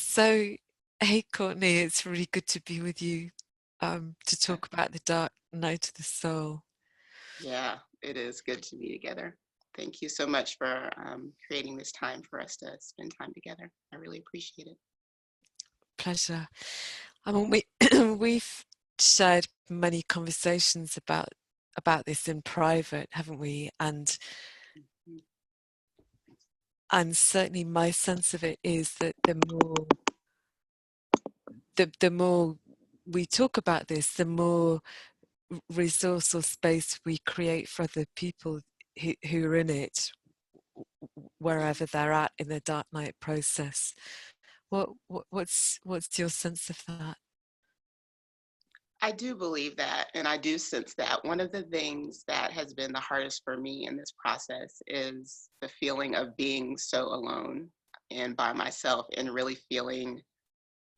So, hey, Courtney, it's really good to be with you to talk about the dark night of the soul. Yeah, it is good to be together. Thank you so much for creating this time for us to spend time together. I really appreciate it. Pleasure. I mean, we've shared many conversations about this in private, haven't we? Mhm. And certainly, my sense of it is that the more we talk about this, the more resource or space we create for the people who are in it, Yeah, wherever they're at in the dark night process. What's your sense of that? I do believe that, and I do sense that. One of the things that has been the hardest for me in this process is the feeling of being so alone and by myself, and really feeling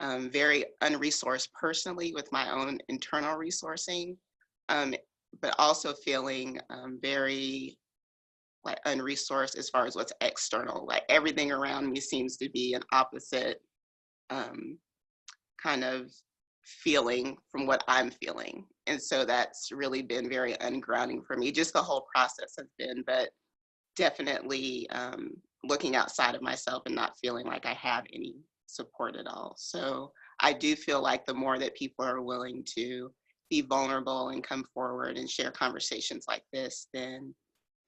very unresourced personally with my own internal resourcing, um, but also feeling very like unresourced as far as what's external. Like everything around me seems to be an opposite um, kind of feeling from what I'm feeling. And so that's really been very ungrounding for me. Just the whole process has been, but definitely looking outside of myself and not feeling like I have any support at all. So I do feel like the more that people are willing to be vulnerable and come forward and share conversations like this, then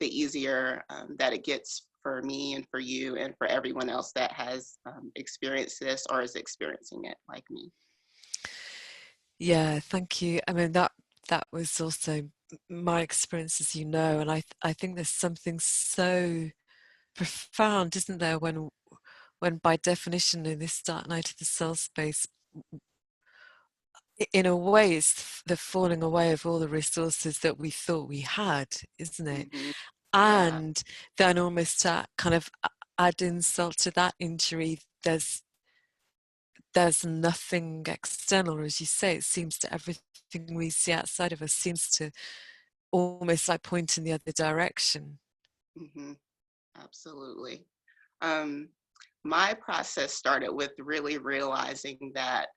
the easier that it gets for me and for you and for everyone else that has experienced this or is experiencing it like me. Yeah, thank you. I mean that was also my experience, as you know, and I think there's something so profound, isn't there, when by definition in this dark night of the soul space, in a way, it's the falling away of all the resources that we thought we had, isn't it? Hmm. Yeah. And then almost to kind of add insult to that injury, there's nothing external, as you say. It seems to everything we see outside of us seems to almost like point in the other direction. Hmm. Absolutely. Um, my process started with really realizing that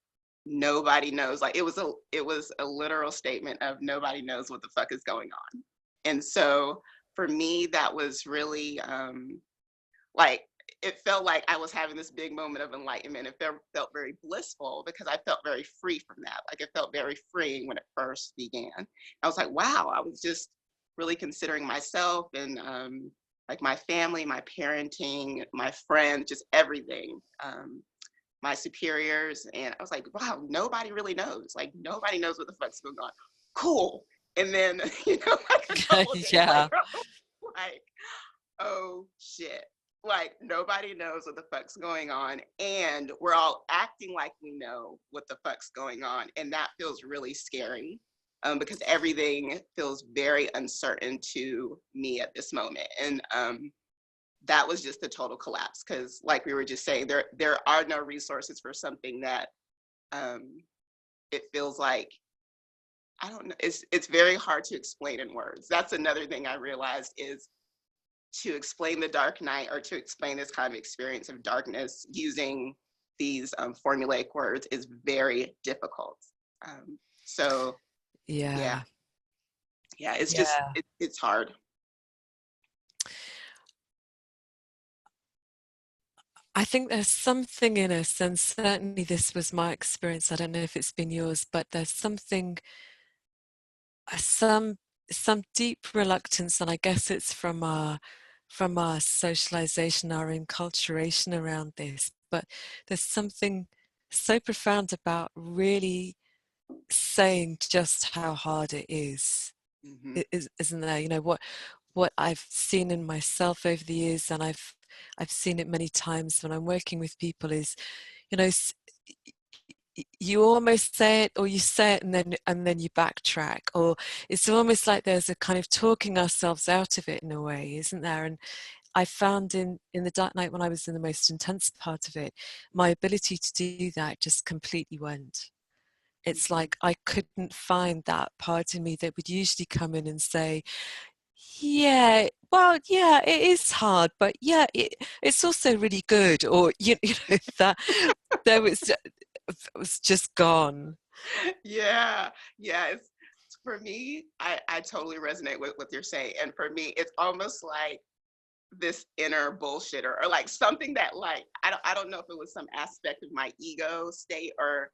nobody knows. Like it was a literal statement of nobody knows what the fuck is going on. And so for me, that was really like it felt like I was having this big moment of enlightenment. It felt very blissful because I felt very free from that. Like it felt very freeing when it first began. I was like, wow, I was just really considering myself and like my family, my parenting, my friends, just everything, my superiors. And I was like, wow, nobody really knows. Like nobody knows what the fuck's going on. Cool. And then, like a couple of days later, Yeah. like, oh shit. Like nobody knows what the fuck's going on. And we're all acting like we know what the fuck's going on. And that feels really scary because everything feels very uncertain to me at this moment. And that was just a total collapse because like we were just saying, there are no resources for something that it feels like I don't know. It's very hard to explain in words. That's another thing I realized is to explain the dark night or to explain this kind of experience of darkness using these formulaic words is very difficult. So yeah, Yeah. yeah, it's just Yeah. it's hard. I think there's something in us, and certainly this was my experience. I don't know if it's been yours, but there's something, some deep reluctance, and I guess it's from our socialization, our enculturation around this. But there's something so profound about really saying just how hard it is, Hmm. isn't there? You know what I've seen in myself over the years, and I've seen it many times when I'm working with people, is, you know, you almost say it, or you say it and then you backtrack, or it's almost like there's a kind of talking ourselves out of it in a way, isn't there? And I found in the dark night, when I was in the most intense part of it, my ability to do that just completely went. It's Hmm. like I couldn't find that part in me that would usually come in and say, Yeah, well, yeah, it is hard, but yeah, it's also really good. Or you know that there was just gone. Yeah, yeah. It's for me, I totally resonate with what you're saying. And for me, it's almost like this inner bullshitter or like something that like I don't know if it was some aspect of my ego state or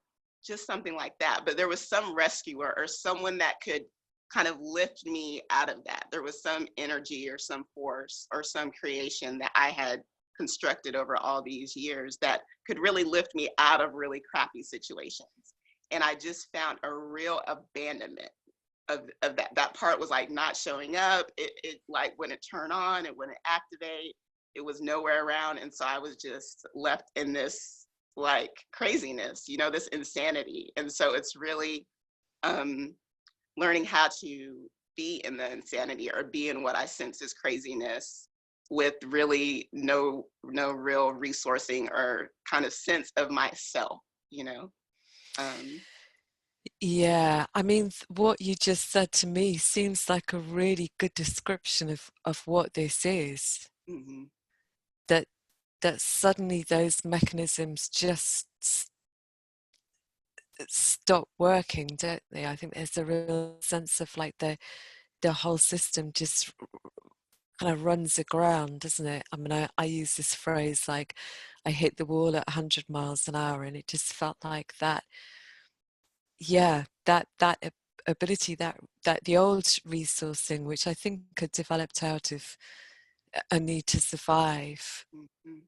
just something like that, but there was some rescuer or someone that could kind of lift me out of that. There was some energy or some force or some creation that I had constructed over all these years that could really lift me out of really crappy situations. And I just found a real abandonment of that. That part was like not showing up. It like wouldn't turn on, it wouldn't activate, it was nowhere around. And so I was just left in this like craziness, you know, this insanity. And so it's really um learning how to be in the insanity or be in what I sense is craziness with really no real resourcing or kind of sense of myself, you know. um Yeah, I mean, what you just said to me seems like a really good description of what this is. mhm, That that suddenly those mechanisms just stop working, don't they? I think there's a real sense of like the whole system just kind of runs aground, doesn't it? I mean, I use this phrase like I hit the wall at 100 miles an hour, and it just felt like that. Yeah, that ability, that the old resourcing, which I think had developed out of a need to survive, mhm,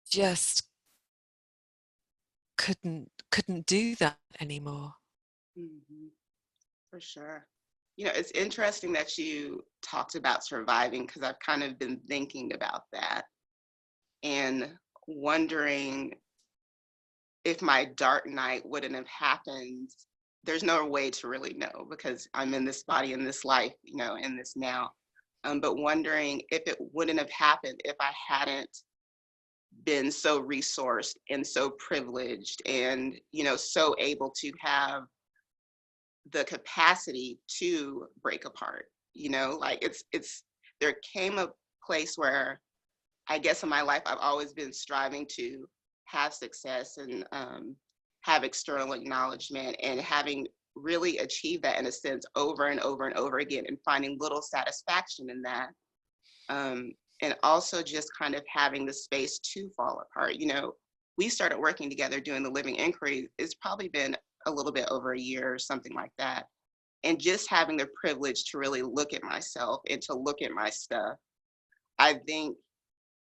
just couldn't do that anymore. mhm. For sure. You know, it's interesting that you talked about surviving because I've kind of been thinking about that and wondering if my dark night wouldn't have happened. There's no way to really know because I'm in this body, in this life, you know, in this now. But wondering if it wouldn't have happened if I hadn't been so resourced and so privileged and, you know, so able to have the capacity to break apart, you know, like it's there came a place where I guess in my life I've always been striving to have success and have external acknowledgement and having really achieved that in a sense over and over and over again and finding little satisfaction in that, um, and also just kind of having the space to fall apart. You know, we started working together doing the living inquiry. It's probably been a little bit over a year or something like that, and just having the privilege to really look at myself and to look at my stuff, I think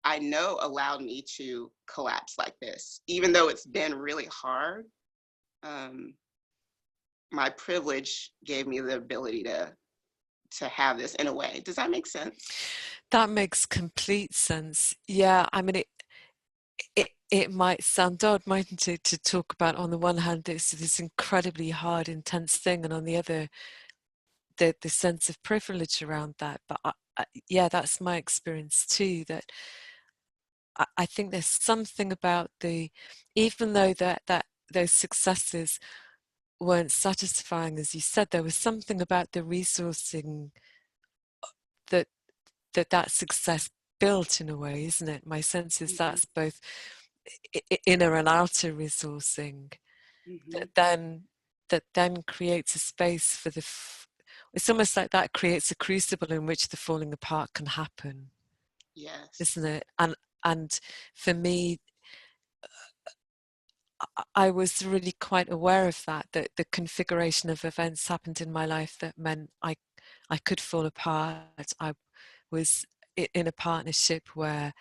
I know allowed me to collapse like this. Even though it's been really hard, um, my privilege gave me the ability to have this in a way. Does that make sense? That makes complete sense. Yeah, I mean, it might sound odd, mightn't it, to talk about on the one hand this incredibly hard, intense thing, and on the other, the sense of privilege around that. But yeah, that's my experience too. That I think there's something about even though that those successes weren't satisfying, as you said, there was something about the resourcing that that success built in a way, isn't it? My sense is Hmm. that's both inner and outer resourcing Hmm. that then creates a space for it's almost like that creates a crucible in which the falling apart can happen, isn't Yes. it? And for me, I was really quite aware of that the configuration of events happened in my life that meant I could fall apart. I was in a partnership where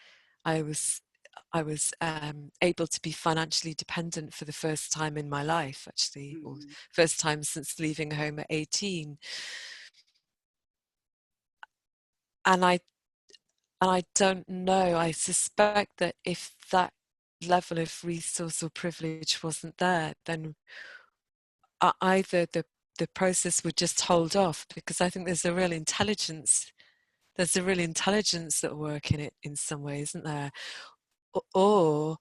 I was able to be financially dependent for the first time in my life, actually, or Hmm. first time since leaving home at 18. And I don't know. I suspect that if that level of resource or privilege wasn't there, then either the process would just hold off, because I think there's a real intelligence at work in it in some way, isn't there? Or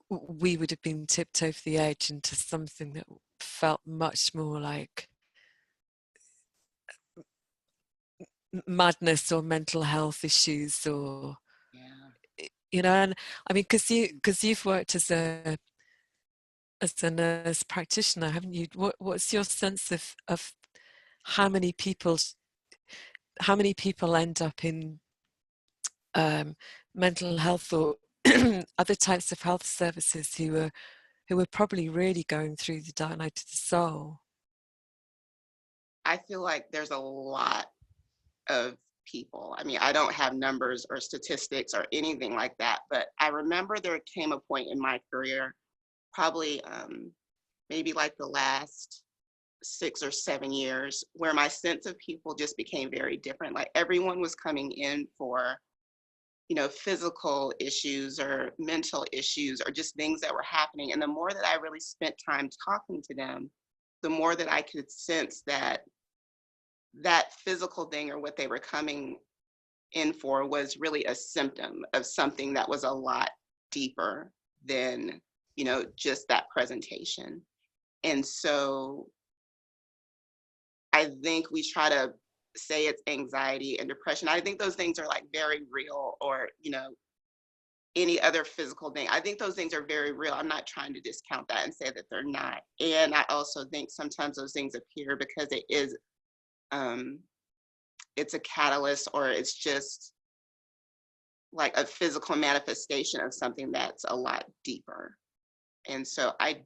we would have been tipped over the edge into something that felt much more like madness or mental health issues, or Yeah. and I mean, because you've worked as a nurse practitioner, haven't you? What's your sense of how many people how many people end up in mental health or other types of health services who are probably really going through the dark night of the soul? I feel like there's a lot of people. I mean, I don't have numbers or statistics or anything like that, but I remember there came a point in my career, probably maybe like the last 6 or 7 years, where my sense of people just became very different. Like everyone was coming in for, physical issues or mental issues or just things that were happening. And the more that I really spent time talking to them, the more that I could sense that that physical thing or what they were coming in for was really a symptom of something that was a lot deeper than, just that presentation. And so I think we try to say it's anxiety and depression. I think those things are like very real, or, any other physical thing. I think those things are very real. I'm not trying to discount that and say that they're not. And I also think sometimes those things appear because um, it's a catalyst, or it's just like a physical manifestation of something that's a lot deeper. And so I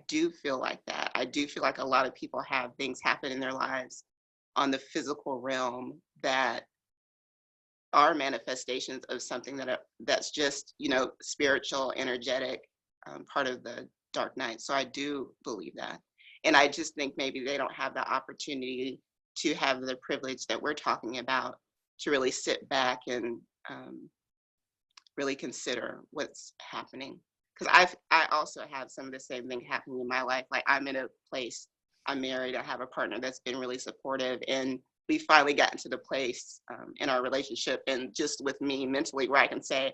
do feel like that. I do feel like a lot of people have things happen in their lives on the physical realm that are manifestations of something that's just, spiritual, energetic, part of the dark night. So I do believe that. And I just think maybe they don't have the opportunity to have the privilege that we're talking about, to really sit back and really consider what's happening. Because I also have some of the same thing happening in my life. Like I'm in a place, I'm married, I have a partner that's been really supportive, and we finally gotten to the place in our relationship, and just with me mentally, where I can say,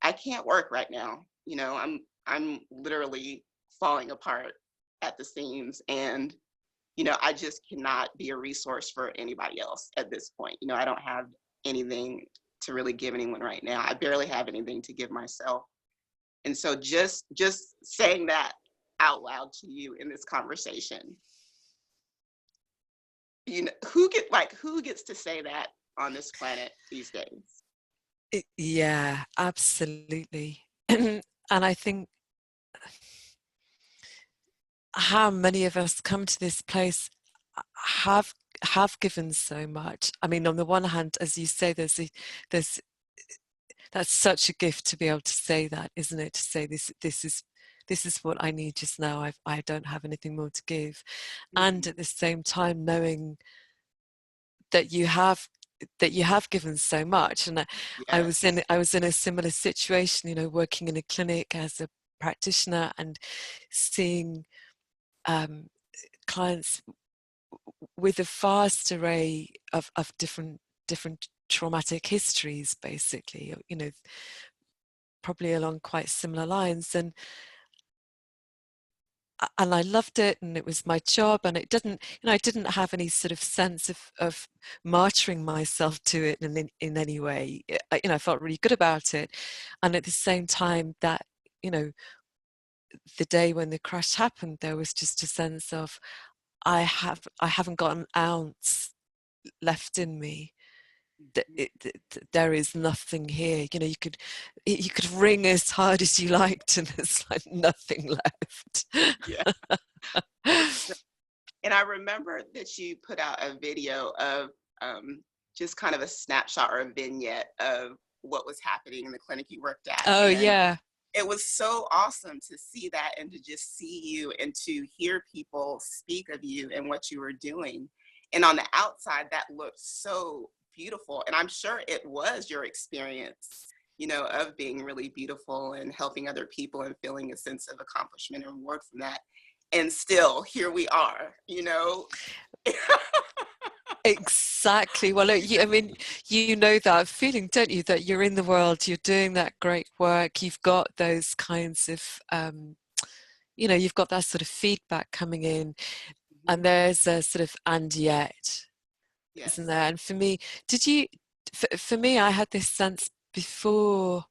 I can't work right now. I'm literally falling apart at the seams, and I just cannot be a resource for anybody else at this point. I don't have anything to really give anyone right now. I barely have anything to give myself. And so just saying that out loud to you in this conversation, who gets to say that on this planet these days? Yeah, absolutely. And I think how many of us come to this place have have given so much. I mean, on the one hand, as you say, there's that's such a gift to be able to say that, isn't it? To say this is what I need just now. I don't have anything more to give, and Mhm. at the same time knowing that you have given so much. And Yes. I was in a similar situation, working in a clinic as a practitioner and seeing clients with a vast array of different traumatic histories, basically, probably along quite similar lines. And I loved it, and it was my job, and it didn't, I didn't have any sort of sense of martyring myself to it in any way. I felt really good about it. And at the same time, that, you know, the day when the crash happened, there was just a sense of, I haven't got an ounce left in me. There is nothing here. You could ring as hard as you liked, and there's like nothing left. Yeah. And I remember that you put out a video of just kind of a snapshot or a vignette of what was happening in the clinic you worked at. Oh And yeah. it was so awesome to see that, and to just see you and to hear people speak of you and what you were doing. And on the outside, that looked so beautiful. And I'm sure it was your experience, of being really beautiful and helping other people and feeling a sense of accomplishment and reward from that. And still, here we are. Exactly. Well, I mean, you know that feeling, don't you? That you're in the world, you're doing that great work, you've got those kinds of, you've got that sort of feedback coming in, and Mhm. there's a sort of and yet. isn't Yes. there? And for me, did you, for me, I had this sense before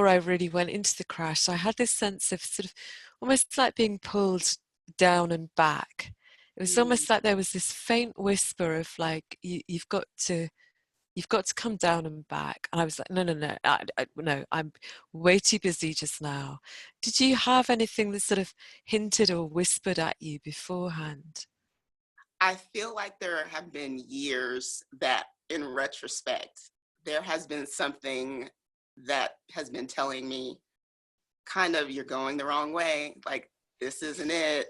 I really went into the crash, I had this sense of sort of almost like being pulled down and back. It was Mm. almost like there was this faint whisper of like, you've got to come down and back. And I was like, no, no, no, no, I'm way too busy just now. Did you have anything that sort of hinted or whispered at you beforehand? I feel like there have been years that, in retrospect, there has been something that has been telling me, kind of, you're going the wrong way. Like, this isn't it.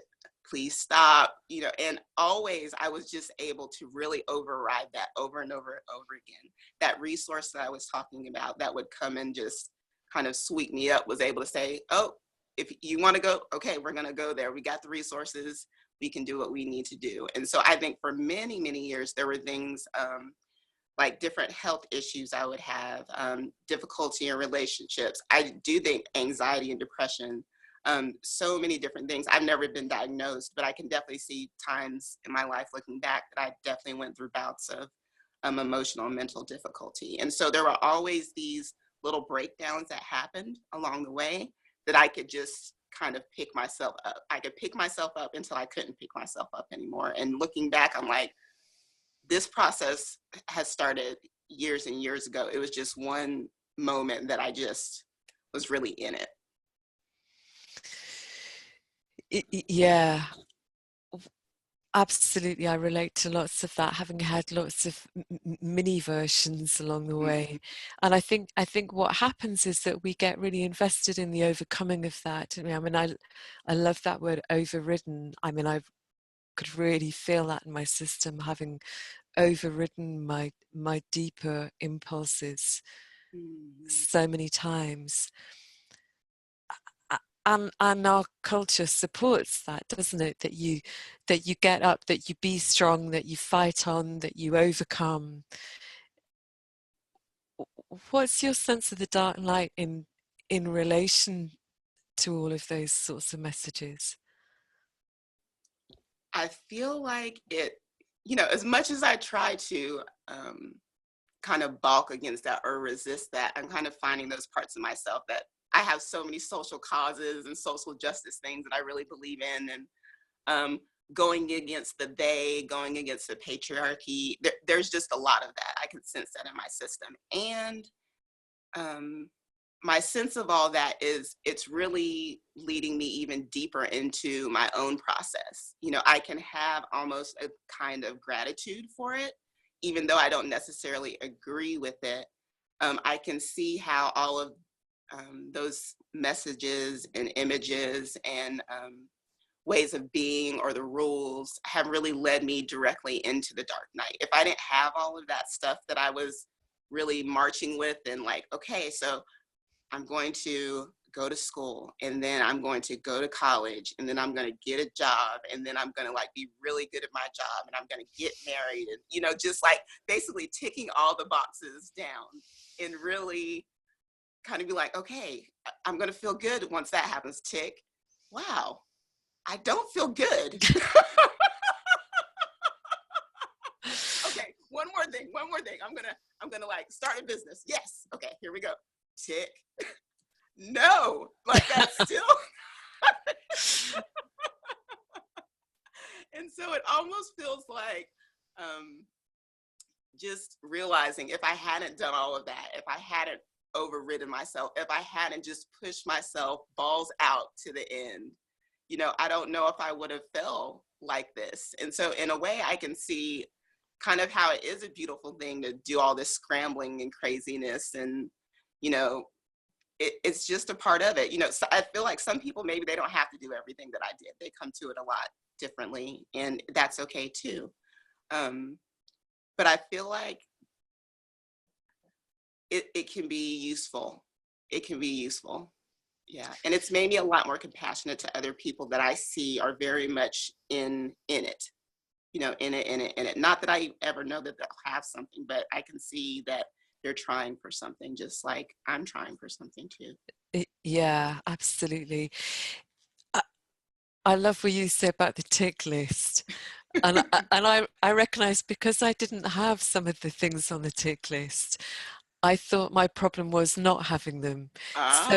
Please stop. And always I was just able to really override that over and over and over again. That resource that I was talking about that would come and just kind of sweep me up was able to say, oh, if you want to go, okay, we're going to go there. We got the resources. We can do what we need to do. And so I think for many, many years, there were things like different health issues I would have, difficulty in relationships. I do think anxiety and depression, so many different things. I've never been diagnosed, but I can definitely see times in my life looking back that I definitely went through bouts of emotional and mental difficulty. And so there were always these little breakdowns that happened along the way that I could just kind of pick myself up. I could pick myself up until I couldn't pick myself up anymore. And looking back, I'm like, this process has started years and years ago. It was just one moment that I just was really in it. Yeah, absolutely. I relate to lots of that, having had lots of mini versions along the Mm. way. And I think what happens is that we get really invested in the overcoming of that. I mean, I love that word, overridden. I mean, I could really feel that in my system, having overridden my deeper impulses Mm. so many times. And our culture supports that, doesn't it? That you get up, that you be strong, that you fight on, that you overcome. What's your sense of the dark and light in relation to all of those sorts of messages? I feel like as much as I try to kind of balk against that or resist that, I'm kind of finding those parts of myself that I have so many social causes and social justice things that I really believe in. And um, going against the they, going against the patriarchy. There's just a lot of that. I can sense that in my system. And um, my sense of all that is it's really leading me even deeper into my own process. I can have almost a kind of gratitude for it, even though I don't necessarily agree with it. I can see how all of those messages and images and ways of being or the rules have really led me directly into the dark night. If I didn't have all of that stuff that I was really marching with and like, okay, so I'm going to go to school and then I'm going to go to college and then I'm going to get a job and then I'm going to like be really good at my job and I'm going to get married and just like basically ticking all the boxes down and really kind of be like, okay, I'm going to feel good once that happens. Tick. Wow, I don't feel good. Okay, one more thing. I'm gonna like start a business. Yes. Okay, here we go. Tick. No, like that's still. And so it almost feels like just realizing if I hadn't done all of that, if I hadn't overridden myself, if I hadn't just pushed myself balls out to the end, I don't know if I would have felt like this. And so in a way I can see kind of how it is a beautiful thing to do all this scrambling and craziness and you know it's just a part of it. So I feel like some people maybe they don't have to do everything that I did. They come to it a lot differently and that's okay too. um, but I feel like it can be useful. It can be useful. Yeah, and it's made me a lot more compassionate to other people that I see are very much in it, in it. Not that I ever know that they'll have something, but I can see that they're trying for something, just like I'm trying for something too. Yeah, absolutely. I, I love what you said about the tick list. And I recognize, because I didn't have some of the things on the tick list, I thought my problem was not having them. So Ah,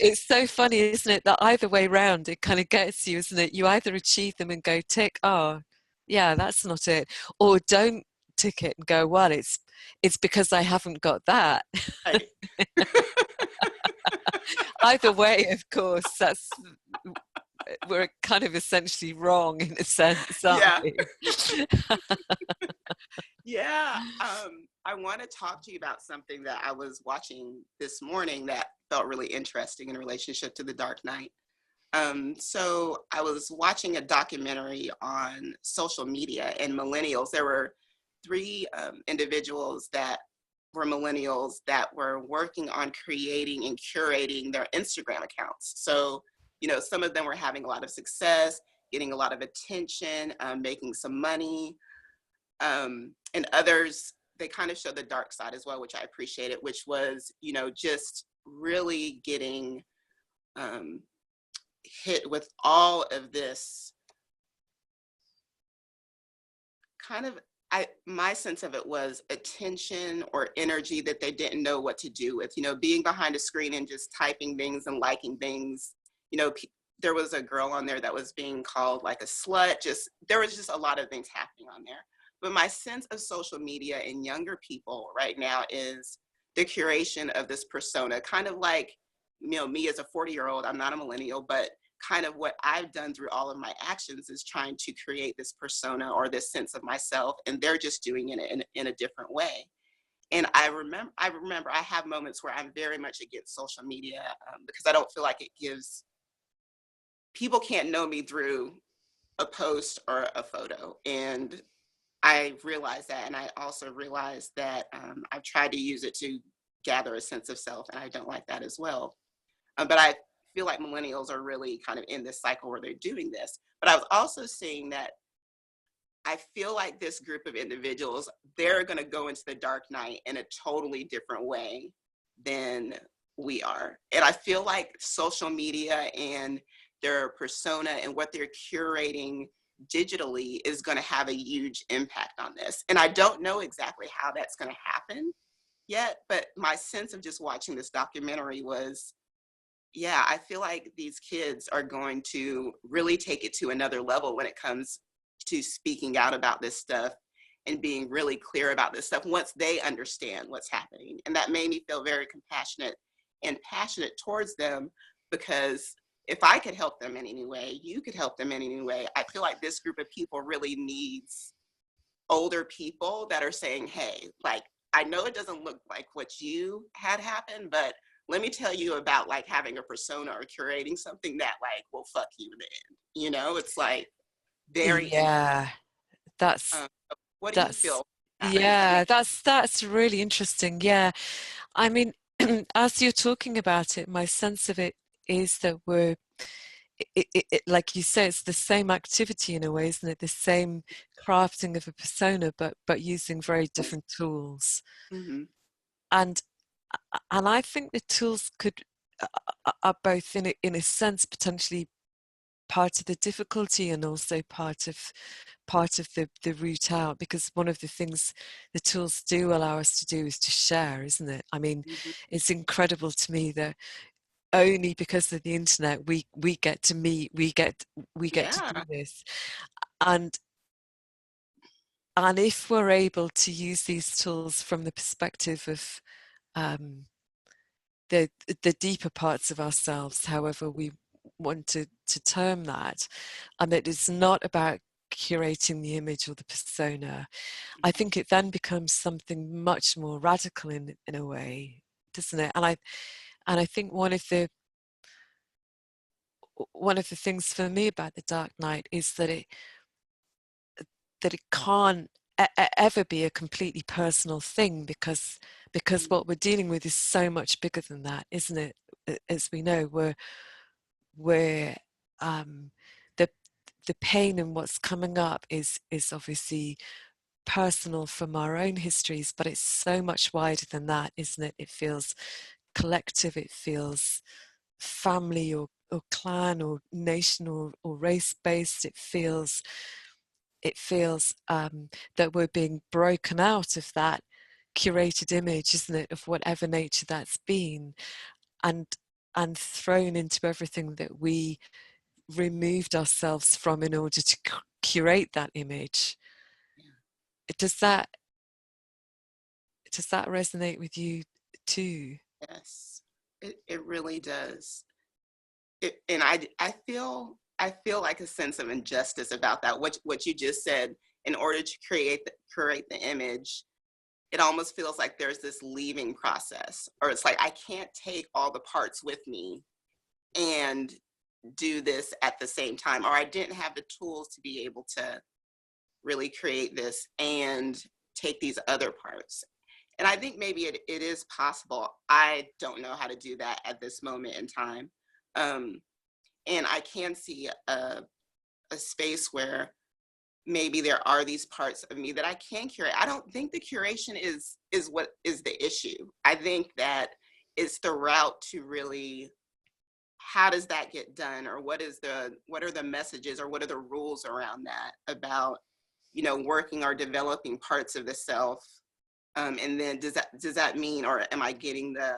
it's so funny, isn't it, that either way round it kind of gets you, isn't it? You either achieve them and go tick, oh yeah, that's not it, or don't tick it and go, well, it's because I haven't got that. right. Either way, of course, that's, we're kind of essentially wrong in a sense, aren't Yeah. we? Yeah. I want to talk to you about something that I was watching this morning that felt really interesting in relationship to the Dark Knight. So I was watching a documentary on social media and millennials. There were three individuals that were millennials that were working on creating and curating their Instagram accounts. So, some of them were having a lot of success, getting a lot of attention, making some money, and others, they kind of show the dark side as well, which I appreciated, which was, just really getting um, hit with all of this kind of, my sense of it was attention or energy that they didn't know what to do with, being behind a screen and just typing things and liking things. you know there was a girl on there that was being called like a slut. Just, there was just a lot of things happening on there. But my sense of social media in younger people right now is the curation of this persona, kind of like, me as a 40-year-old. I'm not a millennial, but kind of what I've done through all of my actions is trying to create this persona or this sense of myself, and they're just doing it in a different way. And I remember I have moments where I'm very much against social media, because I don't feel like it gives people can't know me through a post or a photo. And I realized that, and I also realized that I've tried to use it to gather a sense of self, and I don't like that as well. But I feel like millennials are really kind of in this cycle where they're doing this. But I was also seeing that I feel like this group of individuals, they're going to go into the dark night in a totally different way than we are. And I feel like social media and their persona and what they're curating digitally is going to have a huge impact on this. And I don't know exactly how that's going to happen yet, but my sense of just watching this documentary was, yeah, I feel like these kids are going to really take it to another level when it comes to speaking out about this stuff and being really clear about this stuff once they understand what's happening. And that made me feel very compassionate and passionate towards them, because if I could help them in any way, you could help them in any way. I feel like this group of people really needs older people that are saying, hey, like, I know it doesn't look like what you had happen, but let me tell you about like having a persona or curating something that like will fuck you then. It's like very interesting. Yeah, that's Um, what do you that's feel? Does that yeah, make that's really interesting. Yeah, I mean, as you're talking about it, my sense of it is that like you say, it's the same activity in a way, isn't it? The same crafting of a persona, but using very different tools. mm-hmm. And and I think the tools are both in a sense potentially part of the difficulty and also part of the route out, because one of the things the tools do allow us to do is to share, isn't it? I mean, Mm-hmm. it's incredible to me that only because of the internet we get to meet, we get to do Yeah. this. And and if we're able to use these tools from the perspective of um, the deeper parts of ourselves, however we want to term that, and that it's not about curating the image or the persona, I think it then becomes something much more radical in a way, doesn't it? And I think one of the things for me about the Dark Knight is that it can't ever be a completely personal thing, because what we're dealing with is so much bigger than that, isn't it? As we know, we're um, the the pain and what's coming up is obviously personal from our own histories, but it's so much wider than that, isn't it? It feels collective, it feels family or clan or nation or race based, it feels it feels that we're being broken out of that curated image, isn't it, of whatever nature that's been, and thrown into everything that we removed ourselves from in order to curate that image. Yeah. Does that resonate with you too? Yes, it really does. And I feel like a sense of injustice about that. What you just said, in order to create the image, it almost feels like there's this leaving process, or it's like I can't take all the parts with me and do this at the same time, or I didn't have the tools to be able to really create this and take these other parts. And I think maybe it is possible. I don't know how to do that at this moment in time. Um, and I can see a space where maybe there are these parts of me that I can curate. I don't think the curation is what is the issue. I think that it's the route to really, how does that get done, or what are the messages, or what are the rules around that, about working or developing parts of the self. And then does that mean, or am I getting the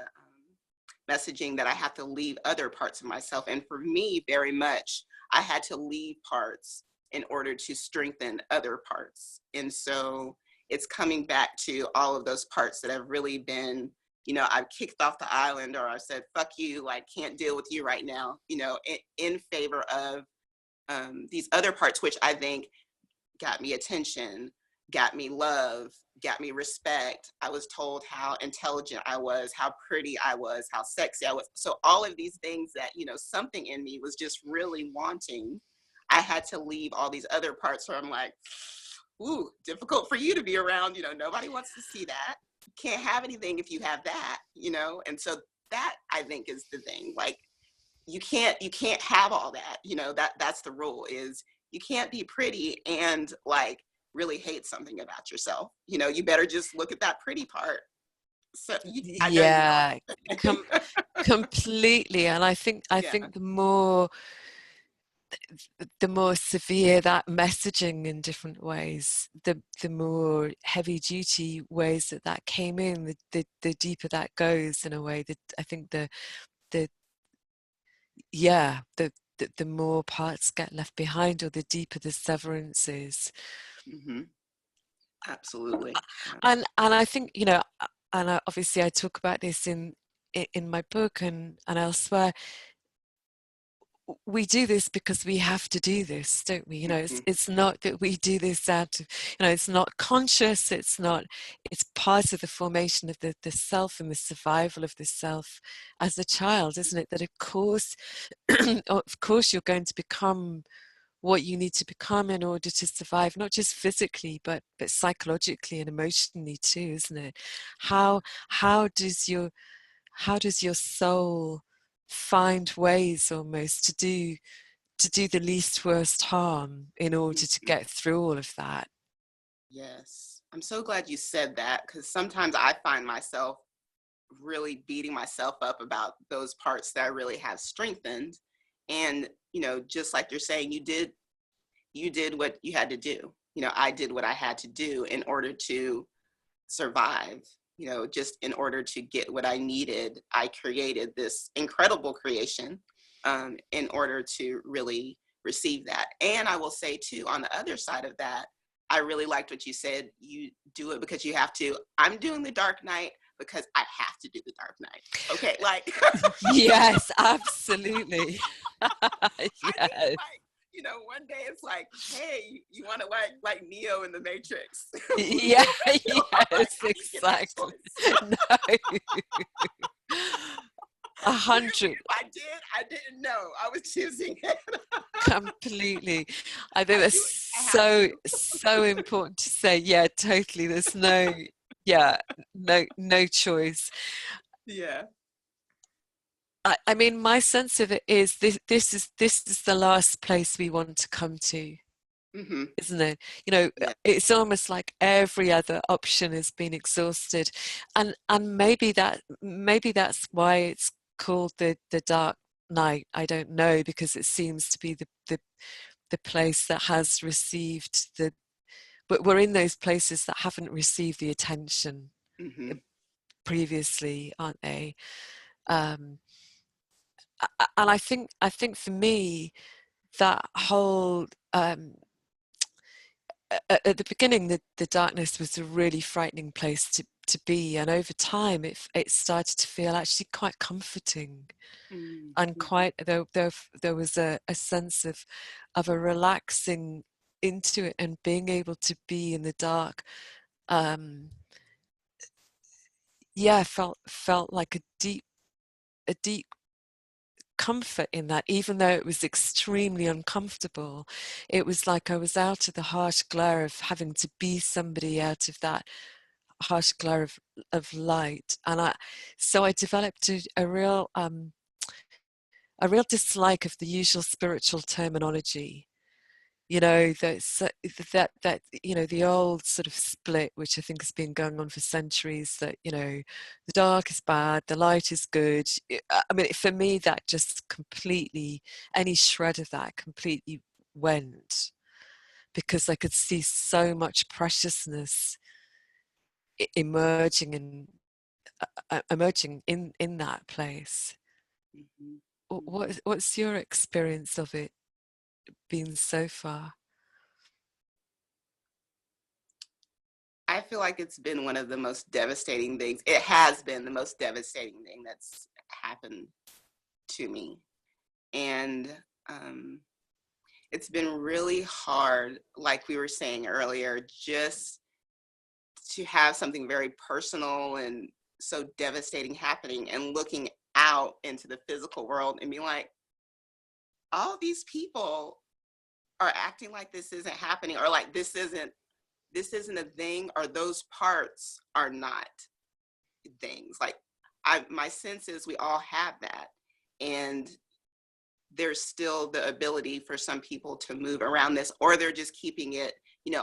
messaging that I have to leave other parts of myself? And for me, very much, I had to leave parts in order to strengthen other parts. And so it's coming back to all of those parts that have really been, I've kicked off the island, or I've said, fuck you, like, can't deal with you right now, in favor of these other parts, which I think got me attention, got me love, got me respect. I was told how intelligent I was, how pretty I was, how sexy I was. So all of these things that, something in me was just really wanting, I had to leave all these other parts where I'm like, ooh, difficult for you to be around. Nobody wants to see that. You can't have anything if you have that, And so that, I think, is the thing. Like, you can't have all that, that's the rule, is you can't be pretty and, like, really hate something about yourself. You better just look at that pretty part. So I know you Yeah, know. completely. And I think Yeah. the more severe that messaging in different ways, the more heavy duty ways that came in, the deeper that goes, in a way. That I think the yeah the more parts get left behind, or the deeper the severance is. Hmm. Absolutely. Yeah. And I think, and obviously I talk about this in my book and elsewhere. We do this because we have to do this, don't we? Hmm. It's not that we do this out of, it's not conscious. It's part of the formation of the self and the survival of the self as a child, isn't it? That of course, of course, you're going to become what you need to become in order to survive, not just physically, but psychologically and emotionally too, isn't it? How how does your how does your soul find ways almost to do the least worst harm in order to Hmm. get through all of that? Yes, I'm so glad you said that, because sometimes I find myself really beating myself up about those parts that I really have strengthened. And just like you're saying, you did what you had to do. I did what I had to do in order to survive. Just in order to get what I needed, I created this incredible creation, in order to really receive that. And I will say too, on the other side of that, I really liked what you said. You do it because you have to. I'm doing the Dark Night because I have to do the Dark Night. Okay, like, Yes, absolutely. I just, Yes. like, one day it's like, hey, you want to, like Neo in the Matrix. Yeah, Move at your heart. yes, I didn't get that exactly. choice. No. a Clearly, hundred if I did, I didn't know. I was choosing it. Completely. I think I that's do it. I have to. so important to say. Yeah, totally. There's no, yeah, no choice. Yeah. I mean, my sense of it is this is the last place we want to come to, Hmm. isn't it? Yeah. It's almost like every other option has been exhausted, and maybe that's why it's called the dark night. I don't know, because it seems to be the place that has received the, but we're in those places that haven't received the attention Mm-hmm. previously, aren't they? Um, and I think for me, that whole at the beginning, the darkness was a really frightening place to be, and over time, it started to feel actually quite comforting, and Mm-hmm. quite there was a sense of a relaxing into it, and being able to be in the dark. Yeah, felt like a deep comfort in that, even though it was extremely uncomfortable. It was like I was out of the harsh glare of having to be somebody, out of that harsh glare of light. And so I developed a real dislike of the usual spiritual terminology. You know, that you know, the old sort of split, which I think has been going on for centuries, that, you know, the dark is bad, the light is good. I mean, for me, that just completely, any shred of that completely went, because I could see so much preciousness emerging in that place. Mm-hmm. Mm-hmm. What's your experience of it been so far? I feel like it's been one of the most devastating things. It has been the most devastating thing that's happened to me. And um, it's been really hard, like we were saying earlier, just to have something very personal and so devastating happening, and looking out into the physical world and be like, all these people are acting like this isn't happening, or like this isn't a thing, or those parts are not things. Like, my sense is we all have that, and there's still the ability for some people to move around this, or they're just keeping it,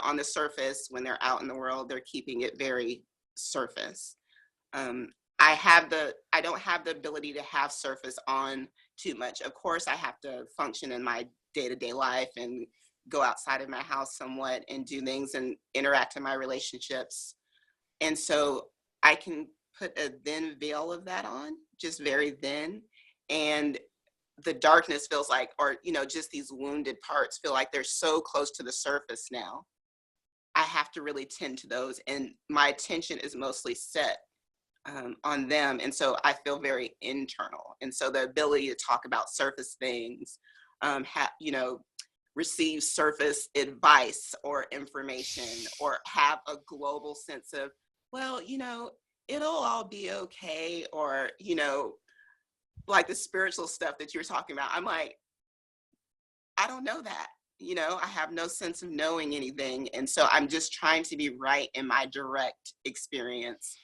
on the surface. When they're out in the world, they're keeping it very surface. um, I don't have the ability to have surface on too much. Of course, I have to function in my day-to-day life and go outside of my house somewhat and do things and interact in my relationships. And so I can put a thin veil of that on, just very thin. And the darkness feels like, or, just these wounded parts feel like they're so close to the surface now. I have to really tend to those. And my attention is mostly set on them. And so I feel very internal. And so the ability to talk about surface things, receive surface advice or information, or have a global sense of, well, it'll all be okay. Or, like the spiritual stuff that you're talking about. I'm like, I don't know that. I have no sense of knowing anything. And so I'm just trying to be right in my direct experience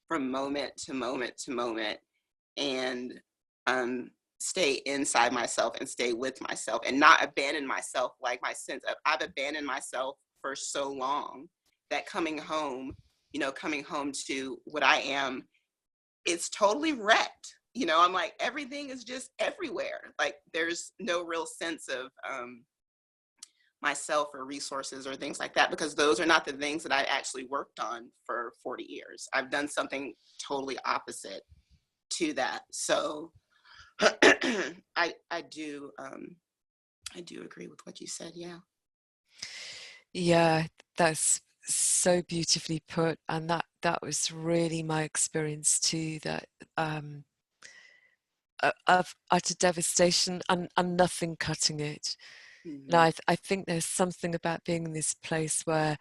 from moment to moment to moment, and stay inside myself and stay with myself and not abandon myself. Like, my sense of, I've abandoned myself for so long that coming home to what I am, it's totally wrecked. I'm like, everything is just everywhere. Like, there's no real sense of myself or resources or things like that, because those are not the things that I actually worked on for 40 years. I've done something totally opposite to that. So I do agree with what you said. Yeah. Yeah, that's so beautifully put, and that was really my experience too. That of utter devastation, and nothing cutting it. Now, Mm-hmm. I think there's something about being in this place where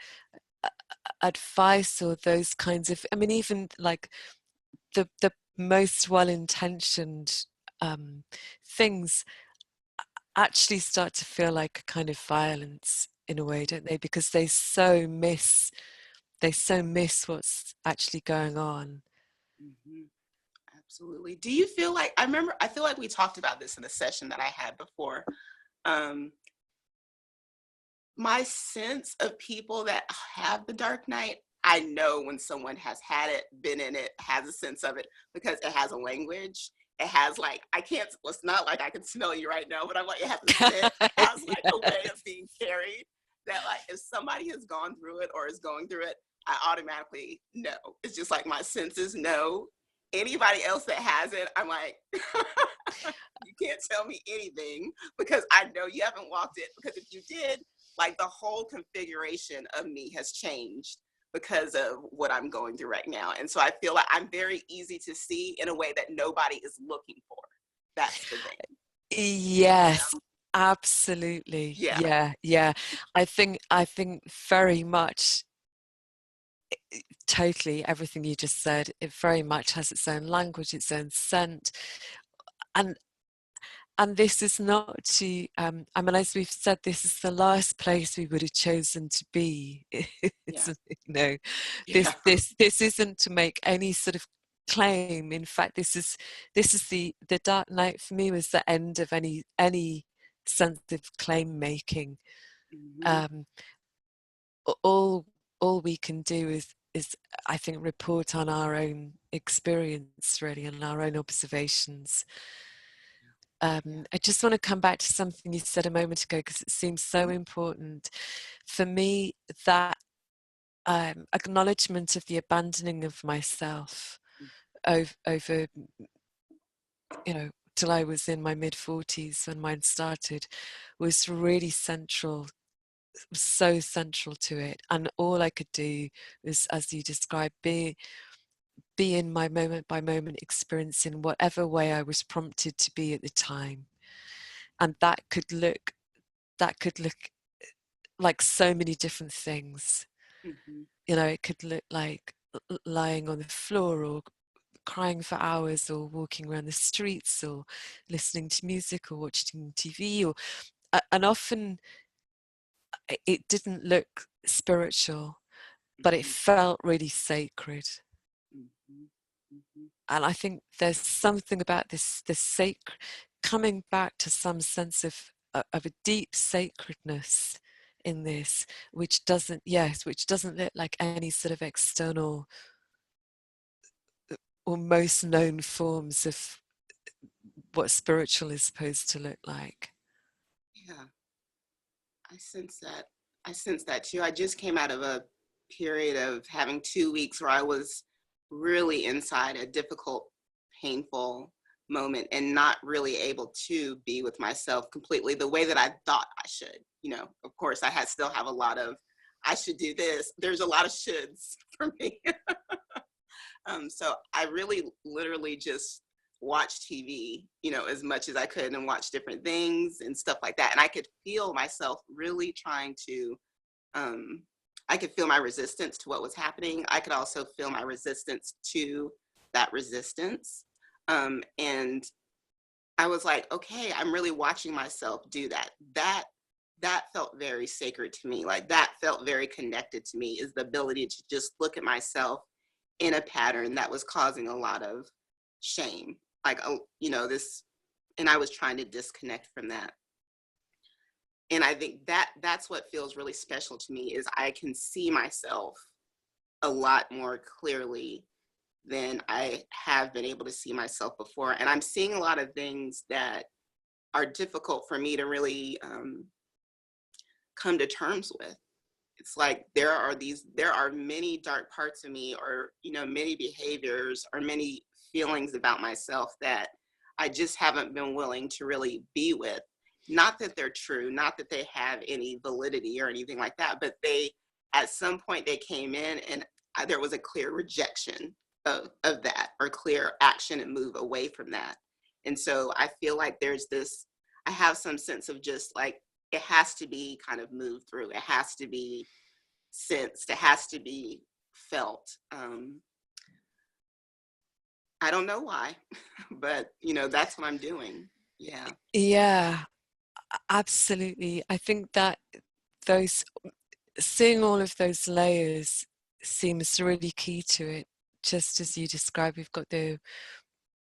advice or those kinds of, I mean, even like the most well-intentioned things actually start to feel like a kind of violence in a way, don't they? Because they so miss what's actually going on. Mm-hmm. Absolutely. Do you feel like, I feel like we talked about this in a session that I had before. Um, my sense of people that have the dark night, I know when someone has had it, been in it, has a sense of it, because it has a language. It has like, I can't, well, it's not like I can smell you right now, but I'm like, it has a scent, it has like a way of being carried that like if somebody has gone through it or is going through it, I automatically know. It's just like my senses know. Anybody else that has it, I'm like, you can't tell me anything because I know you haven't walked it. Because if you did, like the whole configuration of me has changed because of what I'm going through right now. And so I feel like I'm very easy to see in a way that nobody is looking for. That's the thing. Yes, absolutely. Yeah. Yeah. I think very much, totally everything you just said, it very much has its own language, its own scent. And this is not to, I mean, as we've said, this is the last place we would have chosen to be. Yeah. This Yeah. this isn't to make any sort of claim. In fact, this is the dark night for me was the end of any sense of claim making. Mm-hmm. Um, all we can do is I think report on our own experience, really, and our own observations. Yeah. I just want to come back to something you said a moment ago because it seems so important. For me, that acknowledgement of the abandoning of myself over till I was in my mid-40s when mine started was really central, was so central to it. And all I could do was, as you described, be in my moment by moment experience in whatever way I was prompted to be at the time. And that could look like so many different things. Mm-hmm. It could look like lying on the floor or crying for hours or walking around the streets or listening to music or watching TV and often it didn't look spiritual, but it Mm-hmm. felt really sacred. Mm-hmm. Mm-hmm. And I think there's something about this sacred, coming back to some sense of a deep sacredness in this, which doesn't look like any sort of external or most known forms of what spiritual is supposed to look like. Yeah. I sense that. I sense that too. I just came out of a period of having 2 weeks where I was really inside a difficult, painful moment and not really able to be with myself completely the way that I thought I should. Of course, I still have a lot of, I should do this. There's a lot of shoulds for me. So I really literally just watched TV, as much as I could and watch different things and stuff like that. And I could feel myself really trying to, I could feel my resistance to what was happening. I could also feel my resistance to that resistance. And I was like, okay, I'm really watching myself do that. That felt very sacred to me. Like that felt very connected to me, is the ability to just look at myself in a pattern that was causing a lot of shame. Like, this, and I was trying to disconnect from that. And I think that's what feels really special to me, is I can see myself a lot more clearly than I have been able to see myself before. And I'm seeing a lot of things that are difficult for me to really come to terms with. It's like there are many dark parts of me, or many behaviors or many feelings about myself that I just haven't been willing to really be with. Not that they're true, not that they have any validity or anything like that, but they, at some point they came in and there was a clear rejection of that, or clear action and move away from that. And so I feel like I have some sense of just like, it has to be kind of moved through. It has to be sensed. It has to be felt. I don't know why, but that's what I'm doing. Yeah. Yeah, absolutely. I think that those seeing all of those layers seems really key to it. Just as you described, we've got the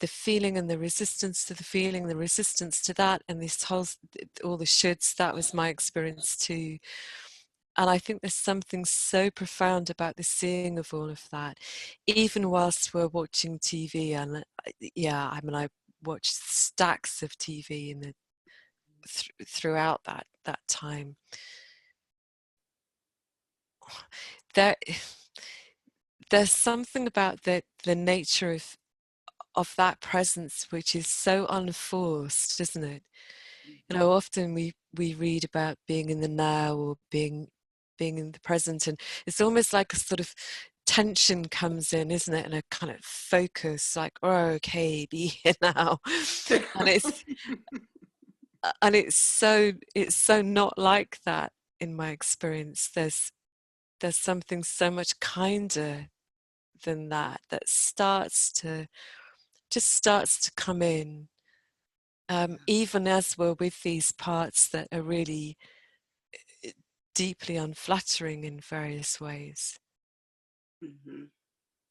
feeling and the resistance to the feeling, the resistance to that, and this whole all the shoulds. That was my experience too. And I think there's something so profound about the seeing of all of that, even whilst we're watching TV. And yeah, I mean, watch stacks of TV in the throughout that time. There's something about the nature of that presence which is so unforced, isn't it? You know, often we read about being in the now or being in the present, and it's almost like a sort of tension comes in, isn't it? And a kind of focus, like, oh, okay, be here now. And it's so not like that in my experience. There's something so much kinder than that starts to come in, even as we're with these parts that are really deeply unflattering in various ways. Mm-hmm.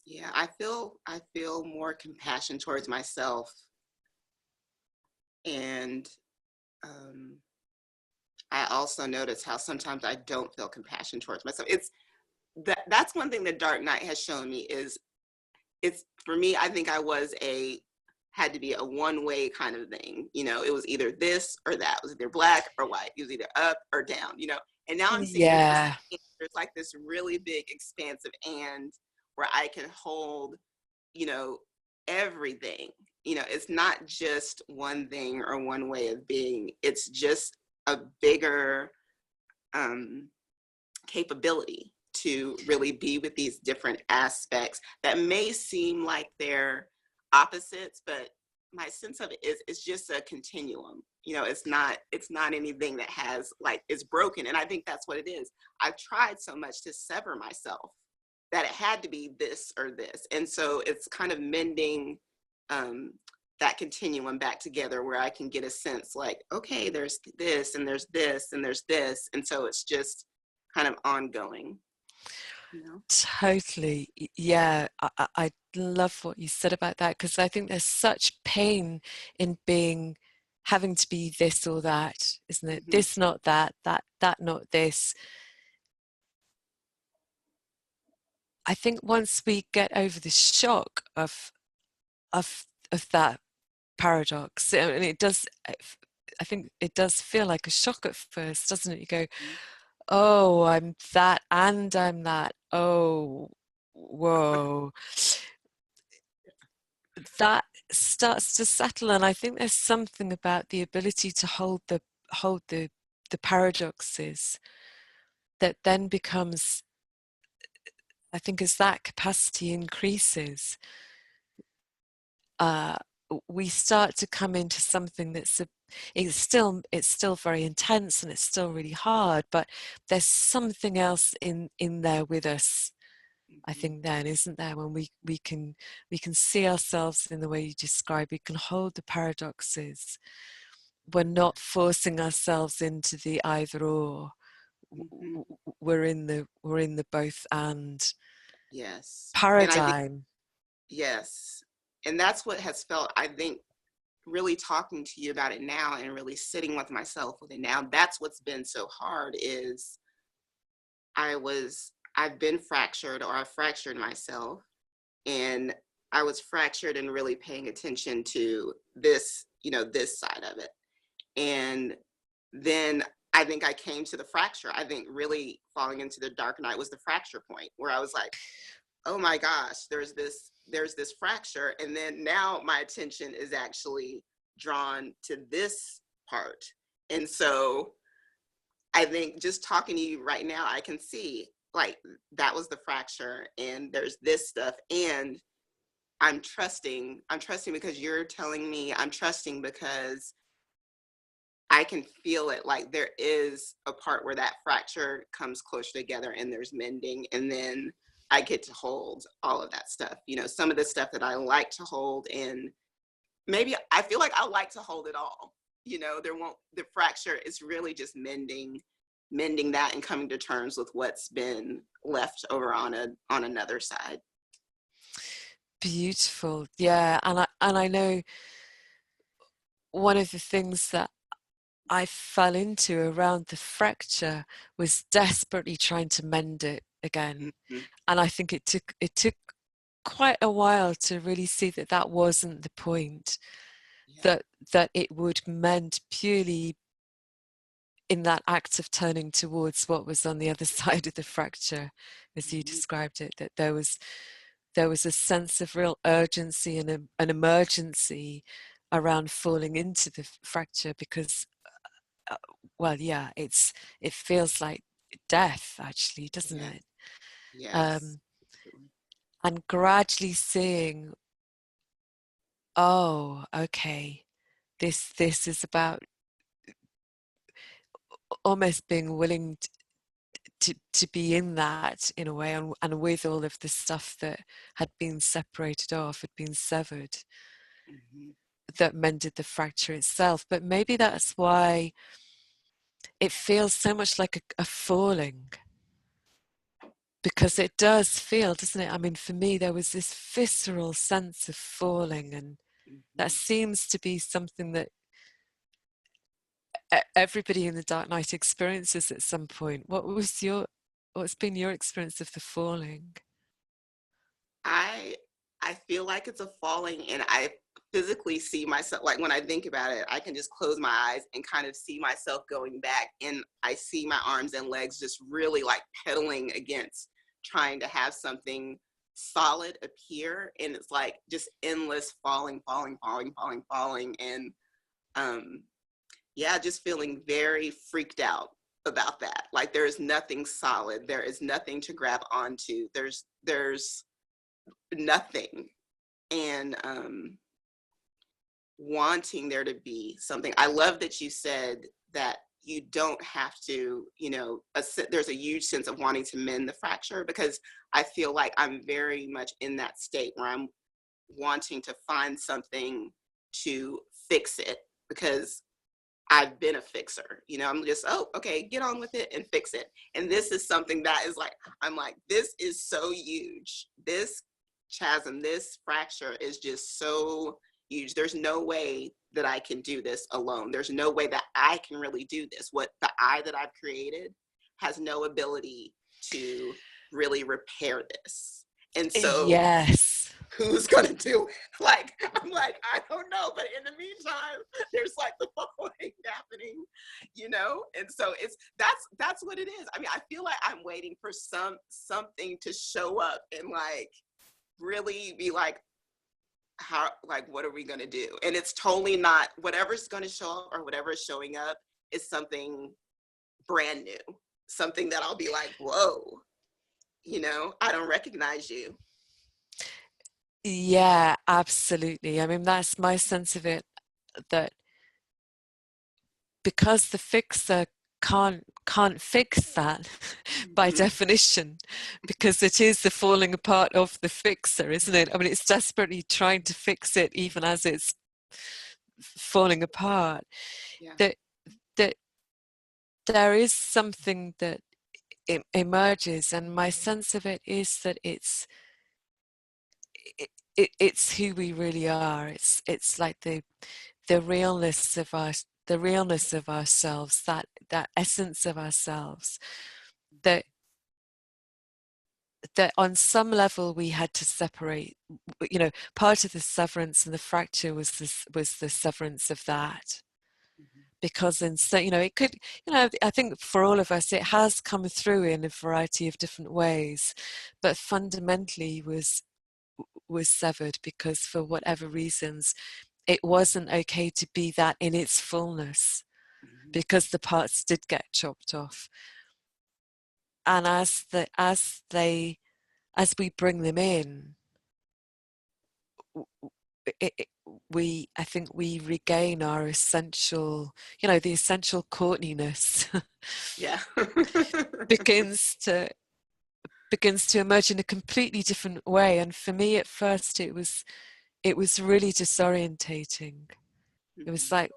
Yeah, I feel more compassion towards myself, and I also notice how sometimes I don't feel compassion towards myself. That's one thing the Dark Night has shown me is it's for me. I think had to be a one-way kind of thing. You know, it was either this or that. It was either black or white. It was either up or down. You know, and now I'm seeing Yeah. there's like this really big expansive and where I can hold, you know, everything. You know, it's not just one thing or one way of being. It's just a bigger capability to really be with these different aspects that may seem like they're opposites, but my sense of it is it's just a continuum. You know, it's not anything that has like it's broken. And I think that's what it is. I've tried so much to sever myself that it had to be this or this. And so it's kind of mending that continuum back together where I can get a sense like, okay, there's this and there's this and there's this. And so it's just kind of ongoing. You know? Totally. Yeah, I love what you said about that, because I think there's such pain in having to be this or that, isn't it? Mm-hmm. This not that, that not this. I think once we get over the shock of that paradox, and it does, I think it does feel like a shock at first, doesn't it? You go, oh, I'm that and I'm that. Oh, whoa. That starts to settle, and I think there's something about the ability to hold the paradoxes that then becomes, I think, as that capacity increases, we start to come into something that's it's still very intense and it's still really hard, but there's something else in there with us. I think then, isn't there, when we can see ourselves in the way you describe. We can hold the paradoxes. We're not forcing ourselves into the either or. Mm-hmm. We're in the both and Yes. And I think, paradigm. yes. And that's what has felt, I think, really talking to you about it now and really sitting with myself with it now. That's what's been so hard is I've been fractured, or I fractured myself, and I was fractured and really paying attention to this, you know, this side of it. And then I think I came to the fracture. I think really falling into the Dark Night was the fracture point where I was like, oh my gosh, there's this fracture. And then now my attention is actually drawn to this part. And so I think just talking to you right now, I can see like that was the fracture and there's this stuff. And I'm trusting because you're telling me. I'm trusting because I can feel it, like there is a part where that fracture comes closer together and there's mending, and then I get to hold all of that stuff. You know, some of the stuff that I like to hold, and maybe I feel like I like to hold it all. You know, the fracture is really just mending that and coming to terms with what's been left over on another side. Beautiful. Yeah, and I know one of the things that I fell into around the fracture was desperately trying to mend it again. Mm-hmm. And I think it took quite a while to really see that wasn't the point. Yeah. that it would mend purely in that act of turning towards what was on the other side of the fracture, as you Mhm. described it, that there was a sense of real urgency and an emergency around falling into the fracture because, uh, well, yeah, it feels like death, actually, doesn't Yeah. it? Yes. Um, and gradually seeing, oh, okay, this is about almost being willing to be in that in a way, and with all of the stuff that had been separated off, had been severed, Mhm. that mended the fracture itself. But maybe that's why it feels so much like a falling, because it does feel, doesn't it? I mean, for me, there was this visceral sense of falling, and that Mhm. seems to be something that everybody in the Dark Night experiences at some point. What's been your experience of the falling? I I feel like it's a falling, and I physically see myself, like when I think about it, I can just close my eyes and kind of see myself going back, and I see my arms and legs just really like pedaling against trying to have something solid appear, and it's like just endless falling, falling, falling, falling, falling, and um yeah, just feeling very freaked out about that. Like there is nothing solid, there is nothing to grab onto, there's nothing. And wanting there to be something. I love that you said that you don't have to, there's a huge sense of wanting to mend the fracture, because I feel like I'm very much in that state where I'm wanting to find something to fix it, because I've been a fixer. I'm just, oh, okay, get on with it and fix it. And this is something that is like, I'm like, this is so huge. This chasm, this fracture is just so huge. There's no way that I can do this alone. There's no way that I can really do this. What the I that I've created has no ability to really repair this. And so Yes. who's gonna do it? Like, I'm like, I don't know. But in the meantime, there's like the following happening, And so that's what it is. I mean, I feel like I'm waiting for something to show up and like really be like, how, like, what are we gonna do? And it's totally not whatever's gonna show up, or whatever is showing up is something brand new, something that I'll be like, whoa, I don't recognize you. Yeah, absolutely. I mean, that's my sense of it, that because the fixer can't fix that by Mhm. definition, because it is the falling apart of the fixer, isn't it? I mean, it's desperately trying to fix it even as it's falling apart. Yeah. That that there is something that emerges, and my sense of it is that it's who we really are. It's like the realness of the realness of ourselves, that essence of ourselves, that that on some level we had to separate. Part of the severance and the fracture was the severance of that, Mhm. because it could, I think for all of us it has come through in a variety of different ways, but fundamentally was severed because for whatever reasons it wasn't okay to be that in its fullness, Mhm. because the parts did get chopped off. And as we bring them in, it, it, I think we regain our essential, the essential Courtneyness Yeah. begins to emerge in a completely different way. And for me at first it was really disorientating. It was Mhm. like,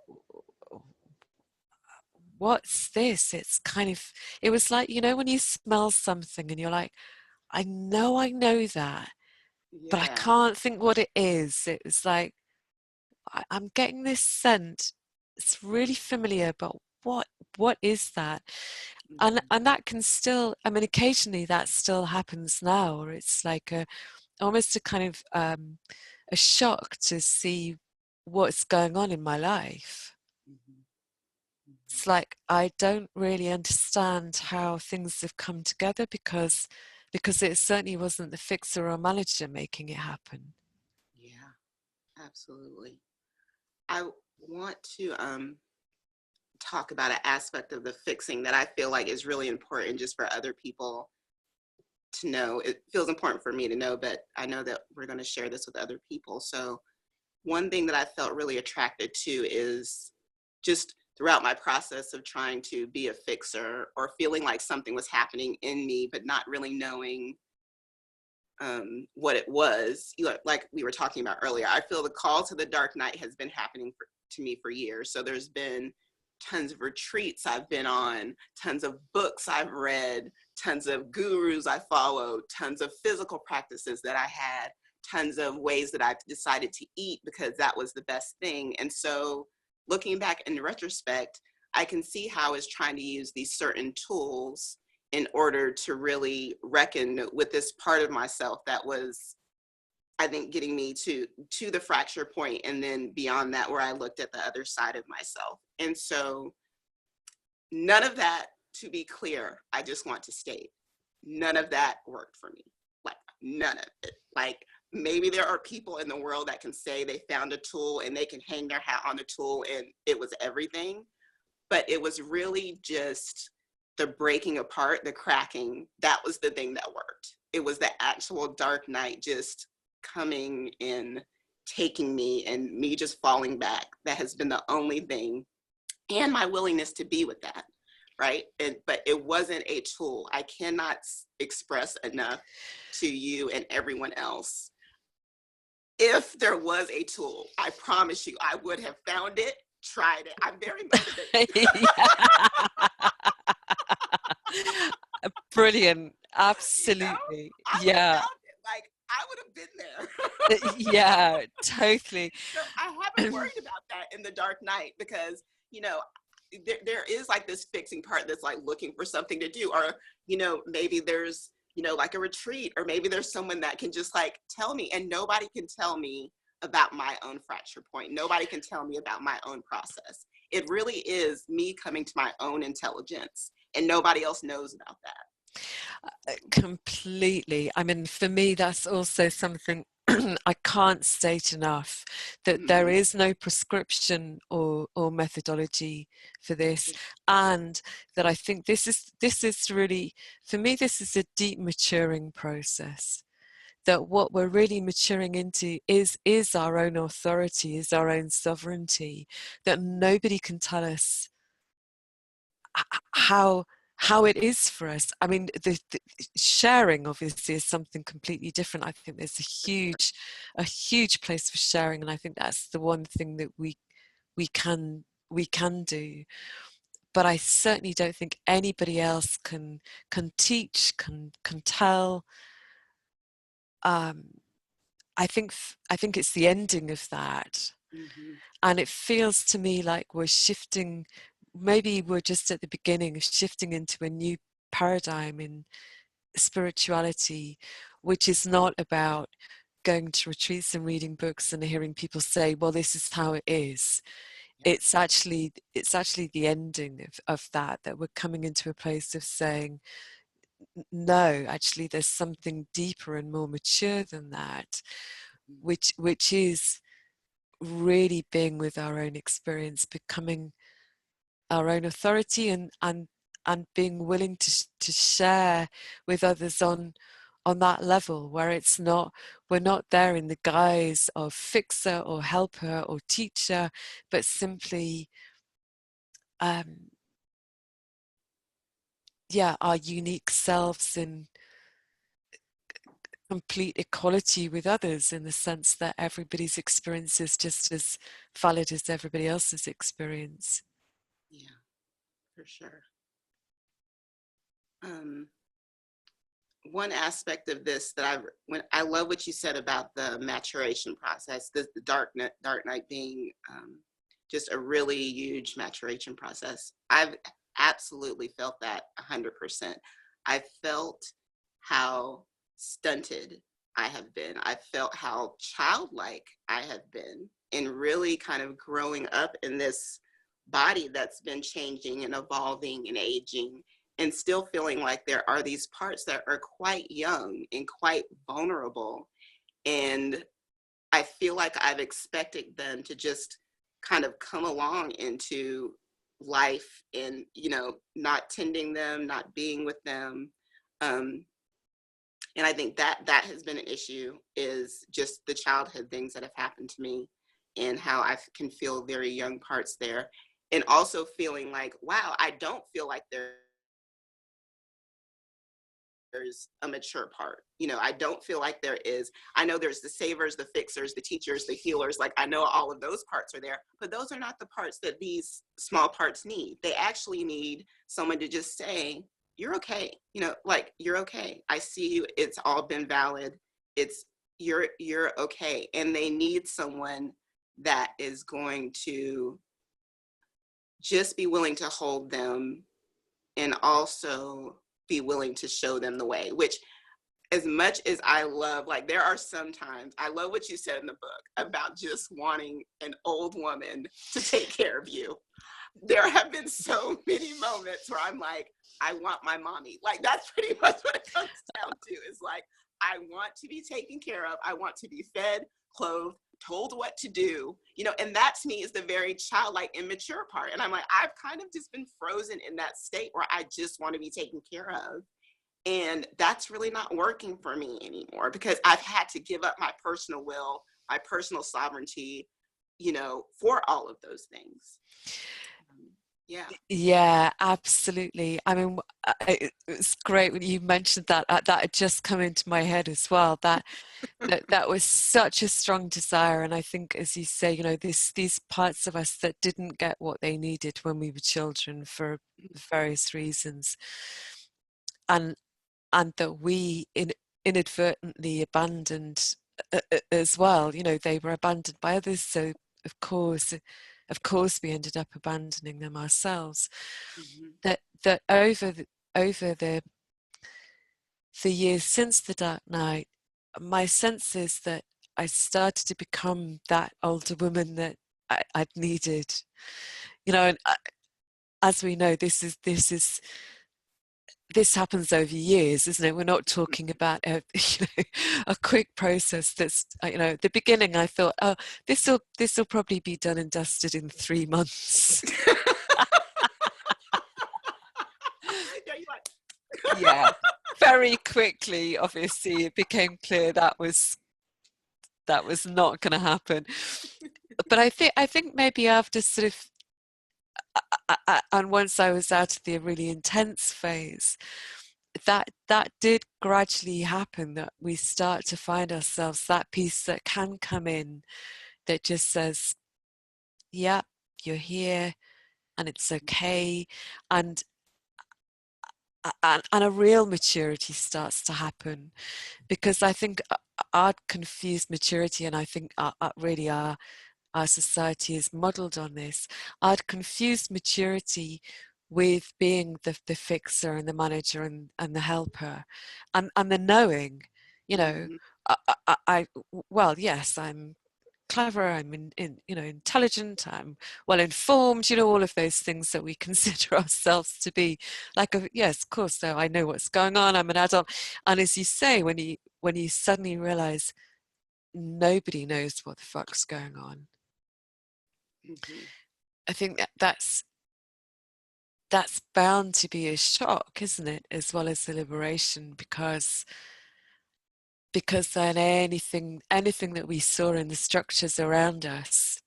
what's this? It's kind of, it was like, when you smell something and you're like, I know that, but I Yeah. can't think what it is. It was like, I'm getting this scent. It's really familiar, but what is that? Mhm. And that can still, I mean, occasionally that still happens now, or it's like almost a kind of a shock to see. what's going on in my life. Mhm. It's like I don't really understand how things have come together because it certainly wasn't the fixer or manager making it happen. Yeah, absolutely. I want to talk about an aspect of the fixing that I feel like is really important just for other people to know. It feels important for me to know, but I know that we're going to share this with other people. So one thing that I felt really attracted to is just throughout my process of trying to be a fixer or feeling like something was happening in me, but not really knowing what it was. Like we were talking about earlier, I feel the call to the dark night has been happening to me for years. So there's been tons of retreats I've been on, tons of books I've read, tons of gurus I followed, tons of physical practices that I had, tons of ways that I've decided to eat because that was the best thing. And so looking back in retrospect, I can see how I was trying to use these certain tools in order to really reckon with this part of myself that was, I think, getting me to the fracture point, and then beyond that, where I looked at the other side of myself. And so none of that, to be clear, I just want to state, none of that worked for me. Like, none of it. Like, maybe there are people in the world that can say they found a tool and they can hang their hat on the tool and it was everything. But it was really just the breaking apart, the cracking. That was the thing that worked. It was the actual dark night just coming in, taking me, and me just falling back. That has been the only thing, and my willingness to be with that, right? But it wasn't a tool. I cannot express enough to you and everyone else. If there was a tool, I promise you, I would have found it, tried it. I'm very motivated. Brilliant. You know, Absolutely. I would have Yeah. found it. Like, I would have been there. Yeah, totally. So I haven't worried about that in the dark night because, you know, there is like this fixing part that's like looking for something to do, or, you know, maybe there's, you know, like a retreat, or maybe there's someone that can just like tell me, and nobody can tell me about my own fracture point. Nobody can tell me about my own process. It really is me coming to my own intelligence, and nobody else knows about that. Completely. I mean, for me, that's also something I can't state enough, that there Mm-hmm. is no prescription or methodology for this, and that I think this is really, for me, this is a deep maturing process. That what we're really maturing into is our own authority, is our own sovereignty. That nobody can tell us how it is for us. I mean, the sharing obviously is something completely different. I think there's a huge place for sharing, and I think that's the one thing that we can do. But I certainly don't think anybody else can teach, can tell. I think it's the ending of that. Mm-hmm. And it feels to me like we're shifting, maybe we're just at the beginning of shifting into a new paradigm in spirituality, which is not about going to retreats and reading books and hearing people say, well, this is how it is. Yeah. It's actually the ending of that we're coming into a place of saying, no, actually there's something deeper and more mature than that, which is really being with our own experience, becoming our own authority, and being willing to share with others on that level, where it's not, we're not there in the guise of fixer or helper or teacher, but simply our unique selves in complete equality with others, in the sense that everybody's experience is just as valid as everybody else's experience. Yeah, for sure. Um, One aspect of this that I love what you said about the maturation process, the dark night being just a really huge maturation process. I've absolutely felt that 100%. I felt how stunted I have been. I felt how childlike I have been in really kind of growing up in this body that's been changing and evolving and aging, and still feeling like there are these parts that are quite young and quite vulnerable. And I feel like I've expected them to just kind of come along into life and, not tending them, not being with them. Um, and I think that has been an issue, is just the childhood things that have happened to me and how I can feel very young parts there. And also feeling like, wow, I don't feel like there's a mature part. I don't feel like there is. I know there's the savers, the fixers, the teachers, the healers. Like, I know all of those parts are there, but those are not the parts that these small parts need. They actually need someone to just say, you're okay. Like, you're okay. I see you. It's all been valid. It's you're okay. And they need someone that is going to just be willing to hold them and also be willing to show them the way, which, as much as I love, like, there are sometimes, I love what you said in the book about just wanting an old woman to take care of you. There have been so many moments where I'm like, I want my mommy. Like, that's pretty much what it comes down to, is like, I want to be taken care of. I want to be fed, clothed, told what to do, and that to me is the very childlike, immature part. And I'm like, I've kind of just been frozen in that state where I just want to be taken care of. And that's really not working for me anymore, because I've had to give up my personal will, my personal sovereignty, for all of those things. Yeah. Yeah, absolutely. I mean, it's great when you mentioned that. That had just come into my head as well. That was such a strong desire, and I think, as you say, these parts of us that didn't get what they needed when we were children for various reasons, and that we inadvertently abandoned as well. They were abandoned by others, so of course we ended up abandoning them ourselves. Mm-hmm. That over the years since the Dark Night, my sense is that I started to become that older woman that I'd needed. And as we know, this happens over years, isn't it? We're not talking about a quick process. That's, at the beginning I thought, oh, this will probably be done and dusted in 3 months. Yeah, you're like, Yeah, very quickly, obviously, it became clear that was not going to happen. But I think maybe after sort of, and once I was out of the really intense phase, that did gradually happen, that we start to find ourselves that piece that can come in that just says, yeah, you're here and it's okay. And a real maturity starts to happen, because I think I'd confused maturity, and I think really our society is modelled on this. I'd confused maturity with being the fixer and the manager and the helper, and the knowing, mm-hmm. well, yes, I'm clever, I'm intelligent, I'm well informed, all of those things that we consider ourselves to be. Like, yes, of course, so I know what's going on, I'm an adult. And as you say, when you suddenly realize nobody knows what the fuck's going on, Mm-hmm. I think that's bound to be a shock, isn't it, as well as the liberation, because then anything that we saw in the structures around us,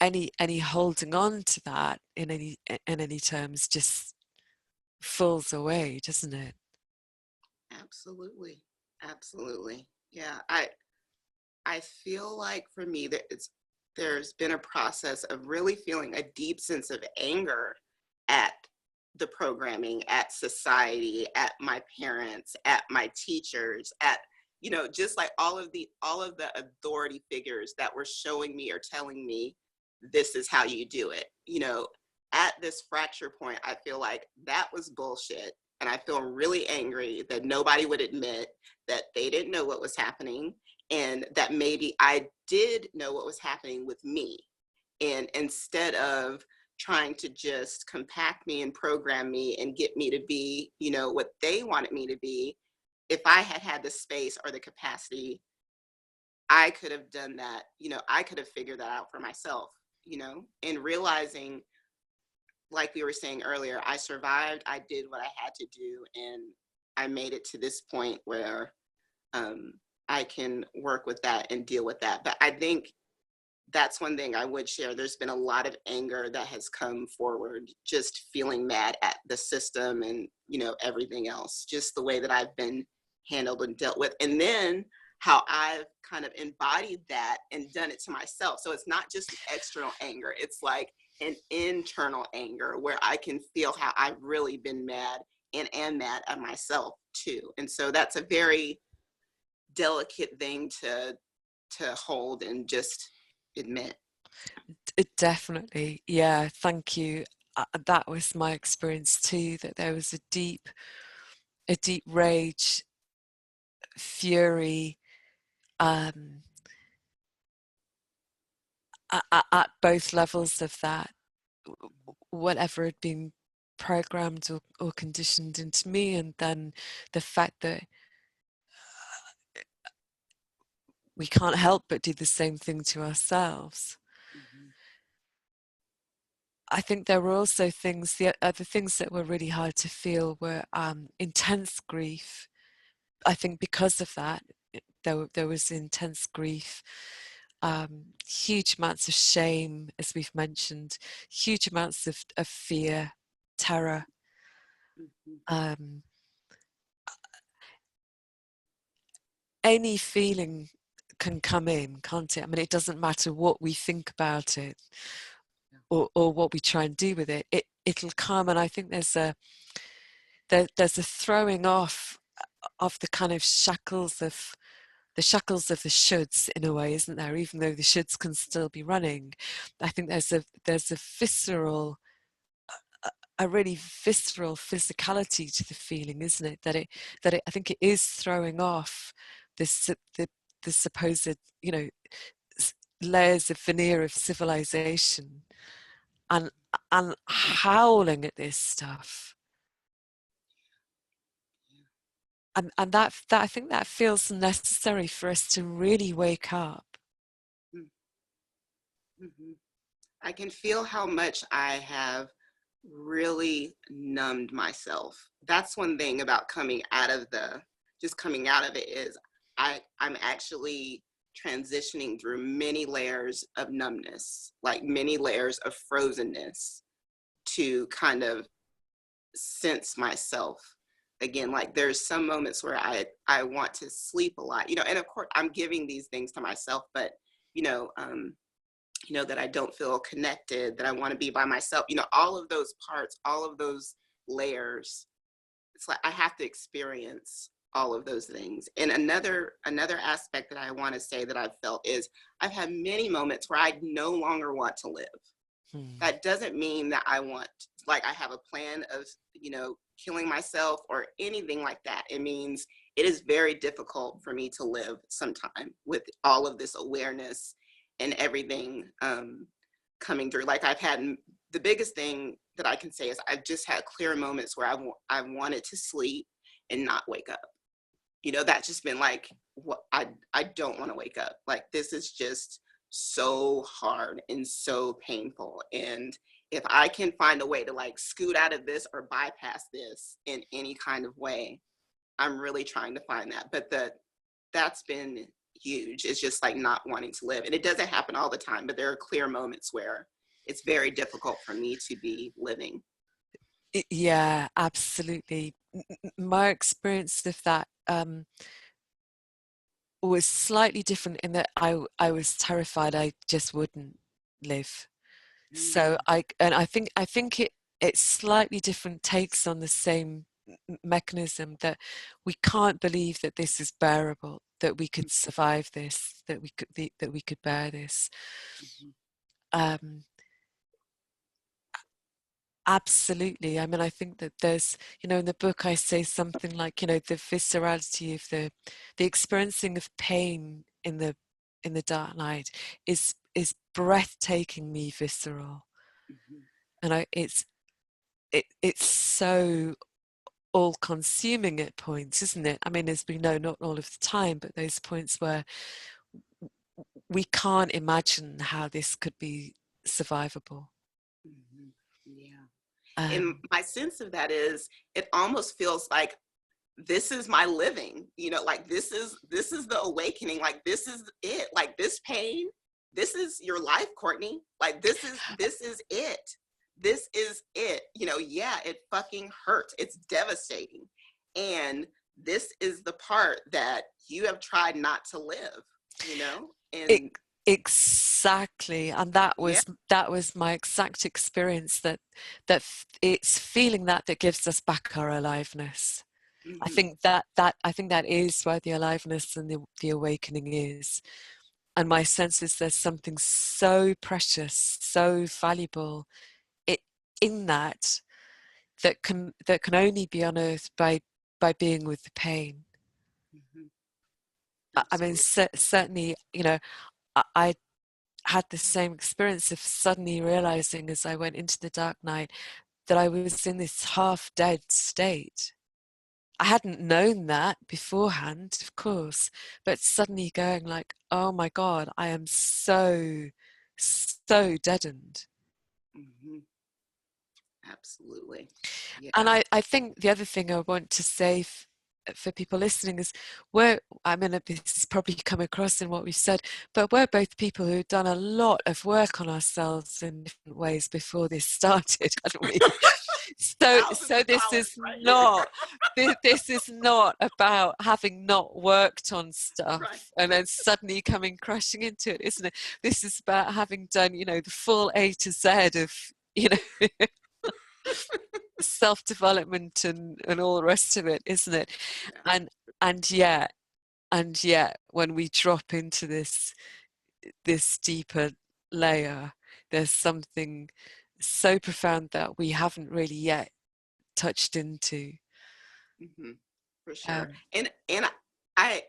any holding on to that in any terms just falls away, doesn't it? Absolutely. Absolutely. Yeah. I feel like for me that there's been a process of really feeling a deep sense of anger at the programming, at society, at my parents, at my teachers, at, just like all of the authority figures that were showing me or telling me this is how you do it. At this fracture point, I feel like that was bullshit. And I feel really angry that nobody would admit that they didn't know what was happening, and that maybe I did know what was happening with me. And instead of trying to just compact me and program me and get me to be, you know, what they wanted me to be, if I had had the space or the capacity, I could have done that. You know, I could have figured that out for myself, you know, and realizing, like we were saying earlier, I survived, I did what I had to do, and I made it to this point where um, I can work with that and deal with that. But I think that's one thing I would share. There's been a lot of anger that has come forward, just feeling mad at the system and, you know, everything else, just the way that I've been handled and dealt with. And then how I've kind of embodied that and done it to myself. So it's not just external anger, it's like an internal anger where I can feel how I've really been mad and am mad at myself too. And so that's a very delicate thing to hold and just admit. It definitely, yeah, thank you. That was my experience too, that there was a deep rage, fury, um, at both levels of that, whatever had been programmed or conditioned into me, and then the fact that we can't help but do the same thing to ourselves. Mhm. I think there were also things, the other things that were really hard to feel were intense grief. I think because of that, there was intense grief, huge amounts of shame, as we've mentioned, huge amounts of fear, terror. Mhm. Um, any feeling can come in, can't it? I mean, it doesn't matter what we think about it or what we try and do with it. It'll come, and I think there's a throwing off of the kind of shackles of the shoulds in a way, isn't there? Even though the shoulds can still be running, I think there's a visceral, a really visceral physicality to the feeling, isn't it? That I think it is throwing off this the supposed, you know, layers of veneer of civilization, and howling at this stuff. And that I think that feels necessary for us to really wake up. Mhm. I can feel how much I have really numbed myself. That's one thing about coming out of it is I'm actually transitioning through many layers of numbness, like many layers of frozenness to kind of sense myself again. Like there's some moments where I want to sleep a lot, you know, and of course I'm giving these things to myself, but you know, you know, that I don't feel connected, that I want to be by myself, you know, all of those parts, all of those layers. It's like I have to experience all of those things. And another aspect that I want to say that I've felt is I've had many moments where I no longer want to live. Hmm. That doesn't mean that I want, like, I have a plan of, you know, killing myself or anything like that. It means it is very difficult for me to live sometime with all of this awareness and everything coming through. Like I've had the biggest thing that I can say is I've just had clear moments where I wanted to sleep and not wake up. You know, that's just been like, what I don't want to wake up. Like this is just so hard and so painful. And if I can find a way to like scoot out of this or bypass this in any kind of way, I'm really trying to find that. But that's been huge. It's just like not wanting to live. And it doesn't happen all the time, but there are clear moments where it's very difficult for me to be living. Yeah, absolutely. My experience of that was slightly different in that I was terrified I just wouldn't live. So Mm, I think it's slightly different takes on the same mechanism, that we can't believe that this is bearable, that we could survive this, that we could bear this. mhm, Um, Absolutely. I mean, I think that there's, in the book I say something like, the viscerality of the experiencing of pain in the dark night is breathtakingly visceral. Mhm. And it's so all consuming at points, isn't it? I mean, as we know, not all of the time, but those points where we can't imagine how this could be survivable. Mhm. Yeah. And Um, my sense of that is it almost feels like this is my living, like this is the awakening, like this is it, like this pain, this is your life, Courtney, like this is it, this is it, yeah, it fucking hurts, it's devastating, and this is the part that you have tried not to live, it, and exactly, and yeah. that was my exact experience. It's feeling that gives us back our aliveness. Hmm. I think that is where the aliveness and the awakening is. And my sense is there's something so precious, so valuable it, in that can only be unearthed by being with the pain. Hmm. I mean, Absolutely. certainly, I had the same experience of suddenly realizing as I went into the dark night that I was in this half dead state. I hadn't known that beforehand, of course, but suddenly going like, oh my God, I am so deadened. Hmm. Absolutely. And Yeah. I think the other thing I want to say for people listening is I mean, this has probably come across in what we've said, but we're both people who've done a lot of work on ourselves in different ways before this started, hadn't we? Thousands So of dollars right here. this is not about having not worked on Right. stuff and then suddenly coming crashing into it, isn't it? This is about having done, the full A to Z of, you know, self-development and all the rest of it, isn't it? Yeah. And and yet when we drop into this deeper layer, there's something so profound that we haven't really yet touched into. Hmm. For sure. um, And I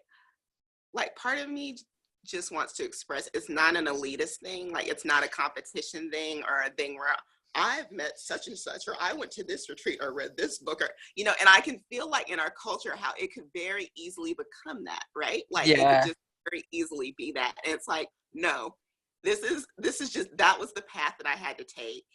like, part of me just wants to express it's not an elitist thing, like it's not a competition thing or a thing where I've met such and such, or I went to this retreat or read this book, or and I can feel like in our culture how it could very easily become that, right? Like it could yeah, just very easily be that. And it's like, no, this is just, that was the path that I had to take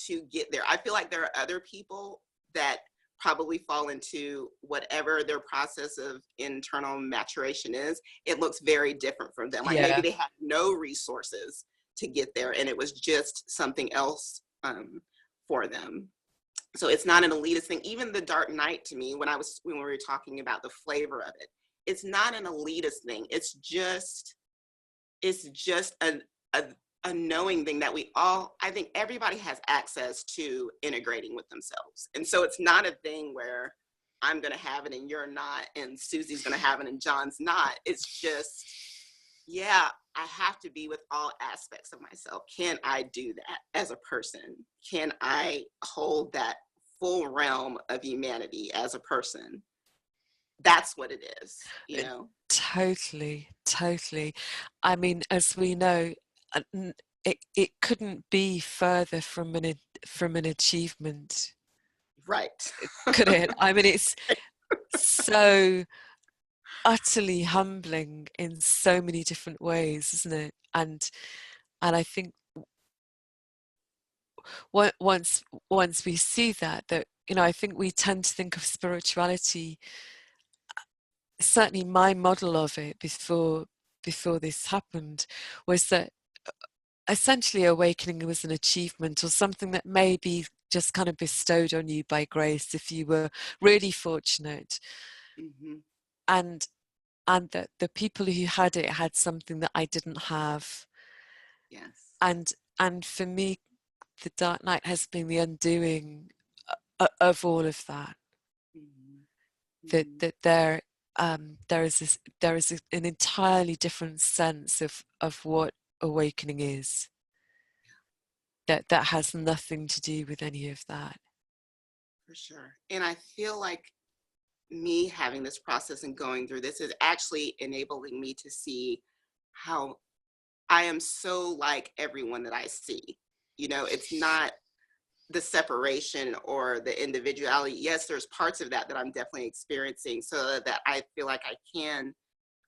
to get there. I feel like there are other people that probably fall into whatever their process of internal maturation is. It looks very different from them. Like maybe yeah, they had no resources to get there and it was just something else for them. So it's not an elitist thing. Even the Dark Night, to me, when we were talking about the flavor of it, it's not an elitist thing. It's just a, a knowing thing that we all, I think everybody has access to integrating with themselves. And so it's not a thing where I'm going to have it and you're not, and Susie's going to have it and John's not. It's just, yeah, I have to be with all aspects of myself. Can I do that as a person? Can I hold that full realm of humanity as a person? That's what it is. totally. I mean, as we know, uh, it couldn't be further from an achievement, Right. could it? I mean, it's so utterly humbling in so many different ways, isn't it? And I think once we see that I think we tend to think of spirituality, certainly my model of it before this happened was that essentially awakening was an achievement or something that may be just kind of bestowed on you by grace if you were really fortunate, Hmm. and that the people who had it had something that I didn't have. Yes. And for me, the Dark Night has been the undoing of all of that. Hmm. That Hmm. that there is an entirely different sense of what awakening is. that has nothing to do with any of that. For sure. And I feel like me having this process and going through this is actually enabling me to see how I am so like everyone that I see. You know, it's not the separation or the individuality. Yes, there's parts of that that I'm definitely experiencing, so that I feel like I can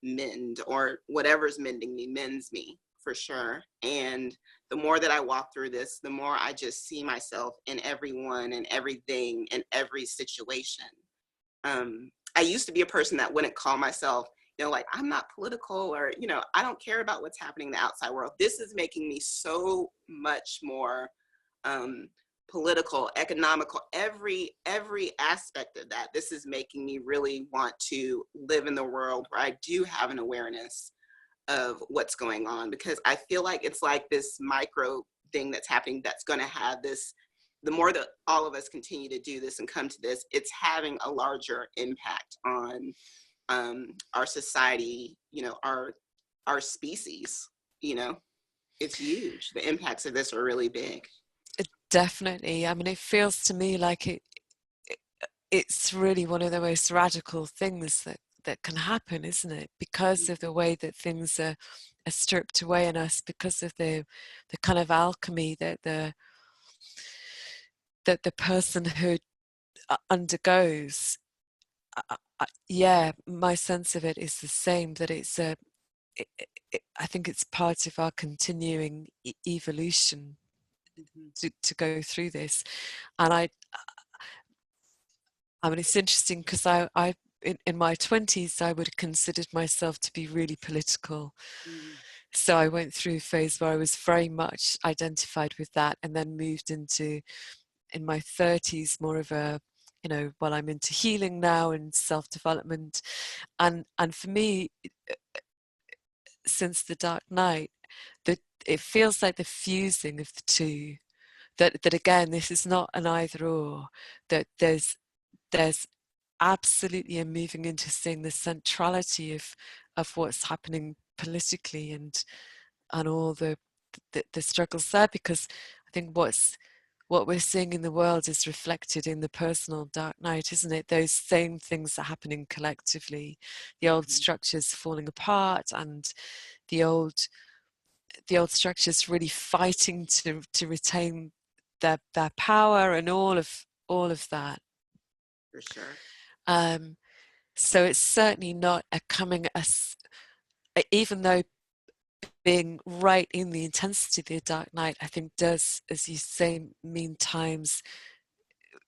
mend, or whatever's mending me mends me for sure. And the more that I walk through this, the more I just see myself in everyone and everything and every situation. I used to be a person that wouldn't call myself, you know, like, I'm not political, or, you know, I don't care about what's happening in the outside world. This is making me so much more um, political, economical, every aspect of that. This is making me really want to live in the world where I do have an awareness of what's going on, because I feel like it's like this micro thing that's happening that's going to have this, the more that all of us continue to do this and come to this, it's having a larger impact on our society, you know, our species. You know, it's huge. The impacts of this are really big. Definitely. I mean, it feels to me like it's really one of the most radical things that can happen, isn't it? Because of the way that things are stripped away in us, because of the kind of alchemy that the personhood undergoes. Yeah, my sense of it is the same, that it's I think it's part of our continuing evolution to go through this. And I mean, it's interesting because I in my 20s, I would have considered myself to be really political. So I went through a phase where I was very much identified with that, and then moved into, in my 30s, more of a, you know, well, I'm into healing now and self-development. And for me, since the Dark Night, that it feels like the fusing of the two. That again, this is not an either or. That there's absolutely a moving into seeing the centrality of what's happening politically, and all the struggles there, because I think what we're seeing in the world is reflected in the personal Dark Night, isn't it? Those same things are happening collectively. The old structures falling apart, and the old structures really fighting to retain their power, and all of that. For sure. So it's certainly not a coming us, even though being right in the intensity of the Dark Night, I think, does, as you say, mean times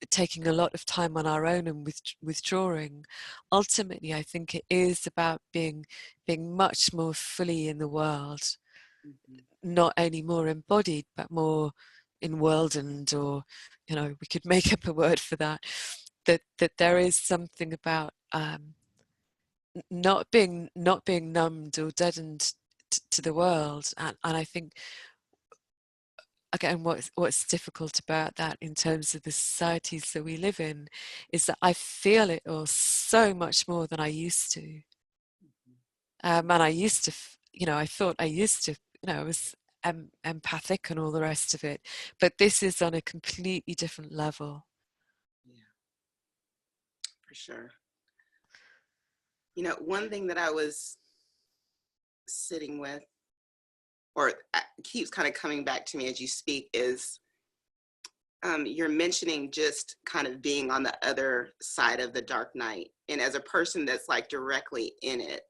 taking a lot of time on our own and withdrawing. Ultimately, I think it is about being much more fully in the world, not only more embodied, but more enworldened, or, you know, we could make up a word for that. That there is something about not being numbed or deadened to the world, and I think, again, what's difficult about that in terms of the societies that we live in is that I feel it all so much more than I used to. And I used to, you know, I thought I used to, you know, I was empathic and all the rest of it, but this is on a completely different level. Yeah, for sure. You know, one thing that I was sitting with, or keeps kind of coming back to me as you speak, is you're mentioning just kind of being on the other side of the Dark Night. And as a person that's like directly in it,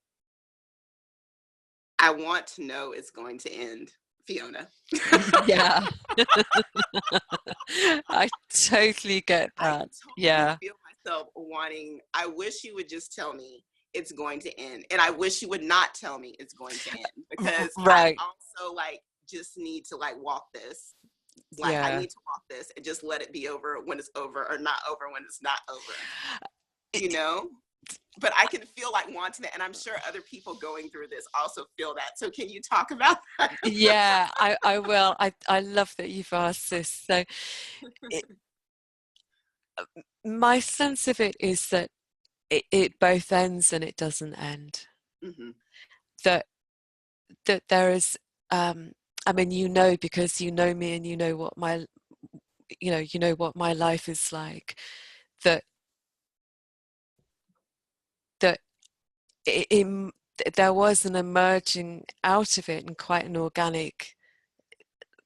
I want to know it's going to end, Fiona. Yeah. I totally get I that. totally Yeah. feel myself wanting, I wish you would just tell me it's going to end. And I wish you would not tell me it's going to end, because I Right. also like just need to like walk this. Like, I Yeah. need to walk this and just let it be over when it's over, or not over when it's not over, you know? But I can feel like wanting it. And I'm sure other people going through this also feel that. So can you talk about that? Yeah, I will. I love that you've asked this. So it, my sense of it is that it both ends and it doesn't end. Mm-hmm. That there is, I mean, you know, because you know me and you know what my, you know what my life is like, that that in, there was an emerging out of it in quite an organic,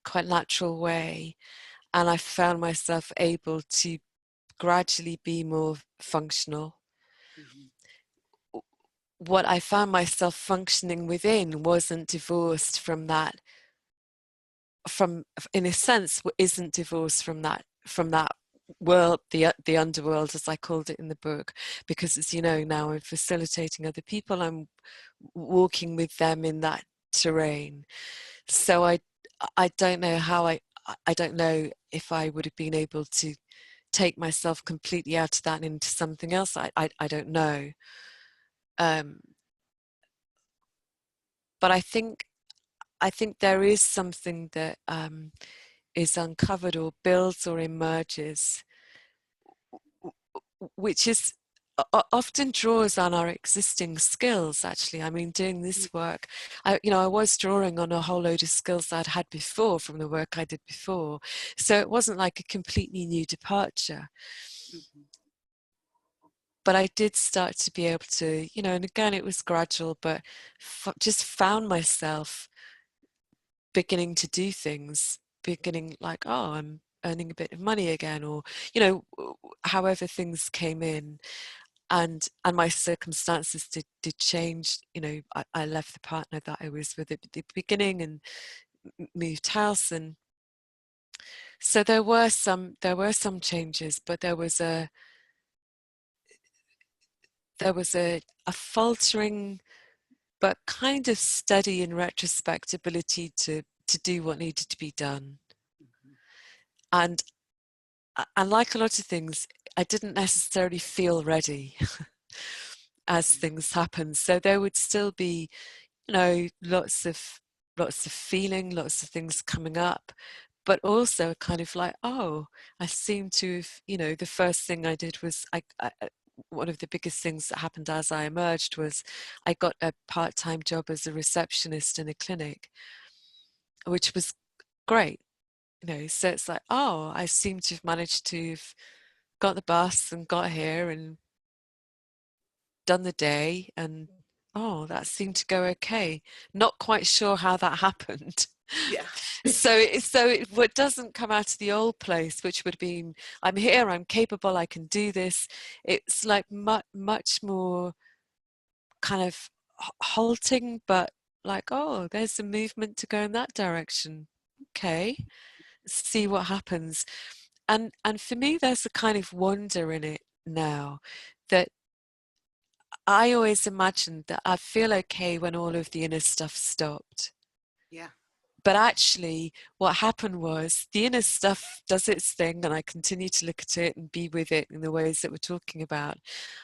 quite natural way. And I found myself able to gradually be more functional. Mhm. What I found myself functioning within wasn't divorced from that, from, in a sense, isn't divorced from that world, the underworld, as I called it in the book, because, as you know, now I'm facilitating other people, I'm walking with them in that terrain. So I don't know how I don't know if I would have been able to take myself completely out of that and into something else. I don't know. Um, but I think there is something that is uncovered or builds or emerges, which is often draws on our existing skills. Actually, I mean, doing this work, I was drawing on a whole load of skills I'd had before from the work I did before, so it wasn't like a completely new departure. Mhm. But I did start to be able to, and again, it was gradual, but just found myself beginning to do things, beginning like, oh, I'm earning a bit of money again, or, however things came in. And my circumstances did change. I left the partner that I was with at the beginning and moved house, and so there were some changes, but there was a faltering but kind of steady in retrospect ability to do what needed to be done. Mhm. And like a lot of things, I didn't necessarily feel ready as Yeah. things happened. So there would still be, lots of feeling, lots of things coming up, but also kind of like, oh, I seem to have, the first thing I did was one of the biggest things that happened as I emerged was I got a part-time job as a receptionist in a clinic, which was great. So it's like, oh, I seem to have managed to have got the bus and got here and done the day, and oh, that seemed to go okay. Not quite sure how that happened. Yeah. What doesn't come out of the old place, which would have been, I'm here, I'm capable, I can do this. It's like much more kind of halting, but like, oh, there's a movement to go in that direction. Okay, see what happens. And for me, there's a kind of wonder in it now, that I always imagined that I'd feel okay when all of the inner stuff stopped. Yeah. But actually, what happened was the inner stuff does its thing, and I continue to look at it and be with it in the ways that we're talking about.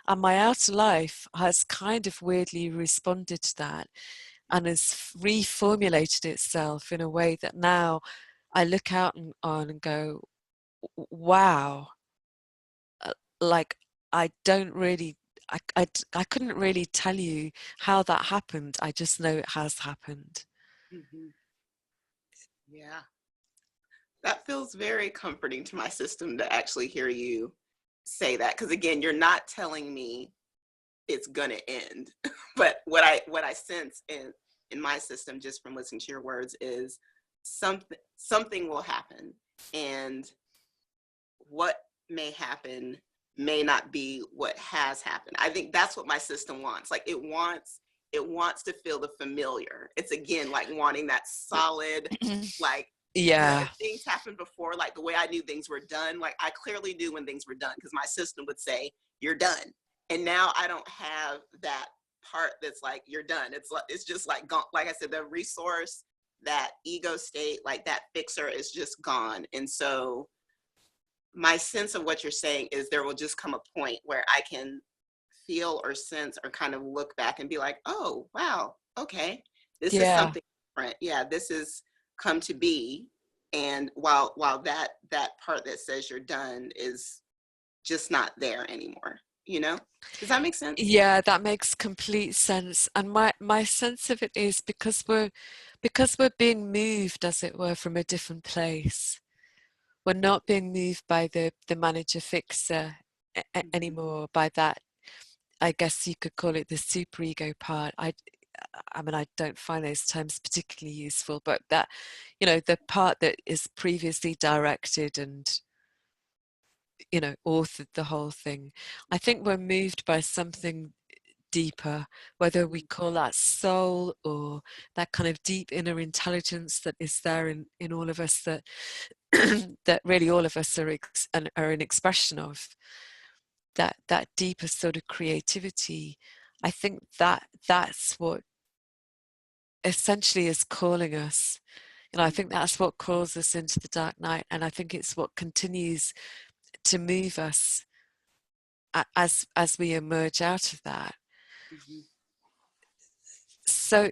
And my outer life has kind of weirdly responded to that and has reformulated itself in a way that now I look out on and go, wow, like I don't really, I couldn't really tell you how that happened. I just know it has happened. Mhm. Yeah. That feels very comforting to my system to actually hear you say that. Because again, you're not telling me it's gonna end. But what I sense in my system, just from listening to your words, is something will happen. And what may happen may not be what has happened. I think that's what my system wants. Like it wants to feel the familiar. It's again like wanting that solid, like, Yeah, if things happened before, like the way I knew things were done, like I clearly knew when things were done because my system would say, you're done. And now I don't have that part that's like, you're done. It's just like gone. Like I said, the resource, that ego state, like that fixer is just gone. And so my sense of what you're saying is there will just come a point where I can feel or sense or kind of look back and be like, oh, wow, okay, this is yeah, something different. Yeah, this has come to be. And while that part that says you're done is just not there anymore, Does that make sense? yeah. That makes complete sense. And my sense of it is because because we're being moved, as it were, from a different place. We're not being moved by the manager fixer anymore, by that, I guess you could call it the superego part. I mean, I don't find those terms particularly useful, but that, you know, the part that is previously directed and, you know, authored the whole thing. I think we're moved by something deeper, whether we call that soul or that kind of deep inner intelligence that is there in all of us, that that really all of us are an expression of, that deeper sort of creativity. I think that that's what essentially is calling us. You know, I think that's what calls us into the dark night, and I think it's what continues to move us as we emerge out of that. So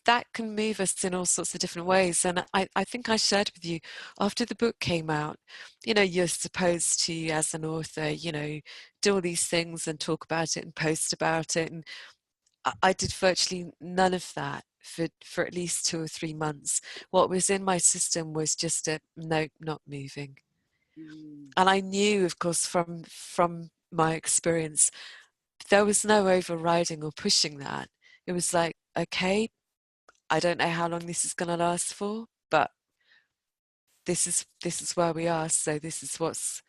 that can move us in all sorts of different ways. And I think I shared with you, after the book came out, you know, you're supposed to, as an author, you know, do all these things and talk about it and post about it. And I did virtually none of that for at least 2 or 3 months. What was in my system was just a no, not moving. And I knew, of course, from my experience, there was no overriding or pushing that. It was like, okay, I don't know how long this is going to last for, but this is where we are. So this is what's,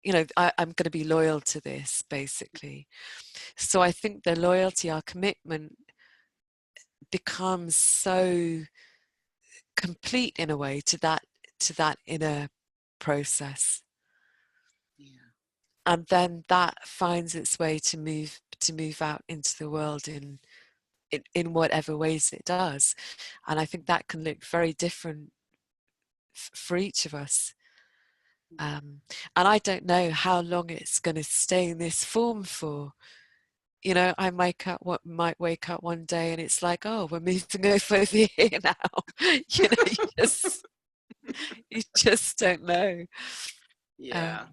you know, I'm going to be loyal to this, basically. So I think the loyalty, our commitment, becomes so complete in a way to that inner process. And then that finds its way to move out into the world in whatever ways it does. And I think that can look very different for each of us. And I don't know how long it's going to stay in this form for. You know, I might wake up one day and it's like, oh, we're moving over here now. You know, you just don't know. Yeah.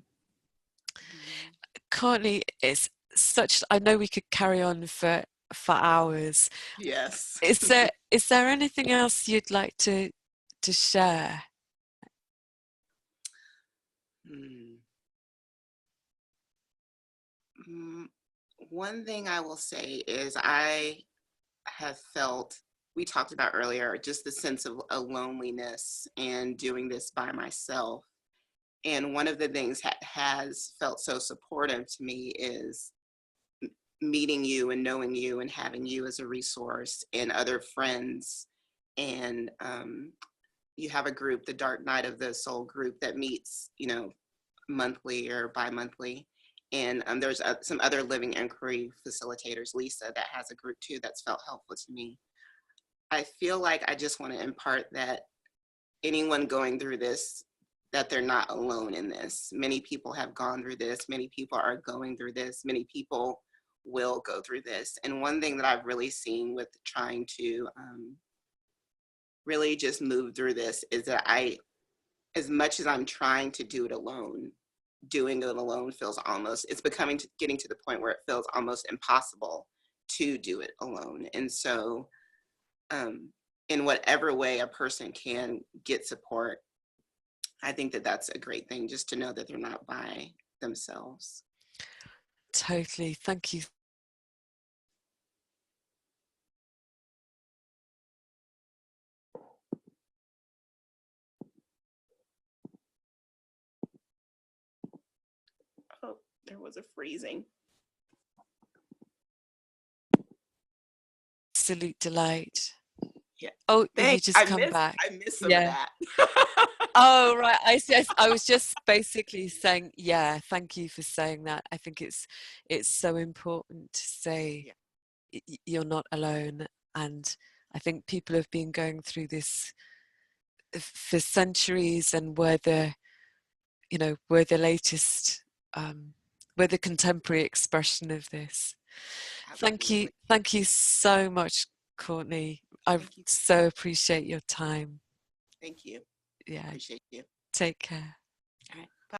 Courtney, it's such, I know we could carry on for hours. Yes. Is there anything else you'd like to share? One thing I will say is I have felt, we talked about earlier, just the sense of a loneliness and doing this by myself. And one of the things that has felt so supportive to me is meeting you and knowing you and having you as a resource and other friends. And you have a group, the Dark Night of the Soul group, that meets, you know, monthly or bi-monthly. And there's some other living inquiry facilitators, Lisa, that has a group too that's felt helpful to me. I feel like I just want to impart that anyone going through this, that they're not alone in this. Many people have gone through this. Many people are going through this. Many people will go through this. And one thing that I've really seen with trying to really just move through this is that as much as I'm trying to do it alone, doing it alone feels almost, it's getting to the point where it feels almost impossible to do it alone. And so in whatever way a person can get support, I think that that's a great thing, just to know that they're not by themselves. Totally. Thank you. Oh, there was a freezing. Absolute delight. Yeah. Oh, you just come back. I missed some of that. Oh, right. I see. I was just basically saying, yeah, thank you for saying that. I think it's so important to say you're not alone. And I think people have been going through this for centuries, and we're the latest, we're the contemporary expression of this. Absolutely. Thank you so much, Courtney. I so appreciate your time. Thank you. Yeah. Appreciate you. Take care.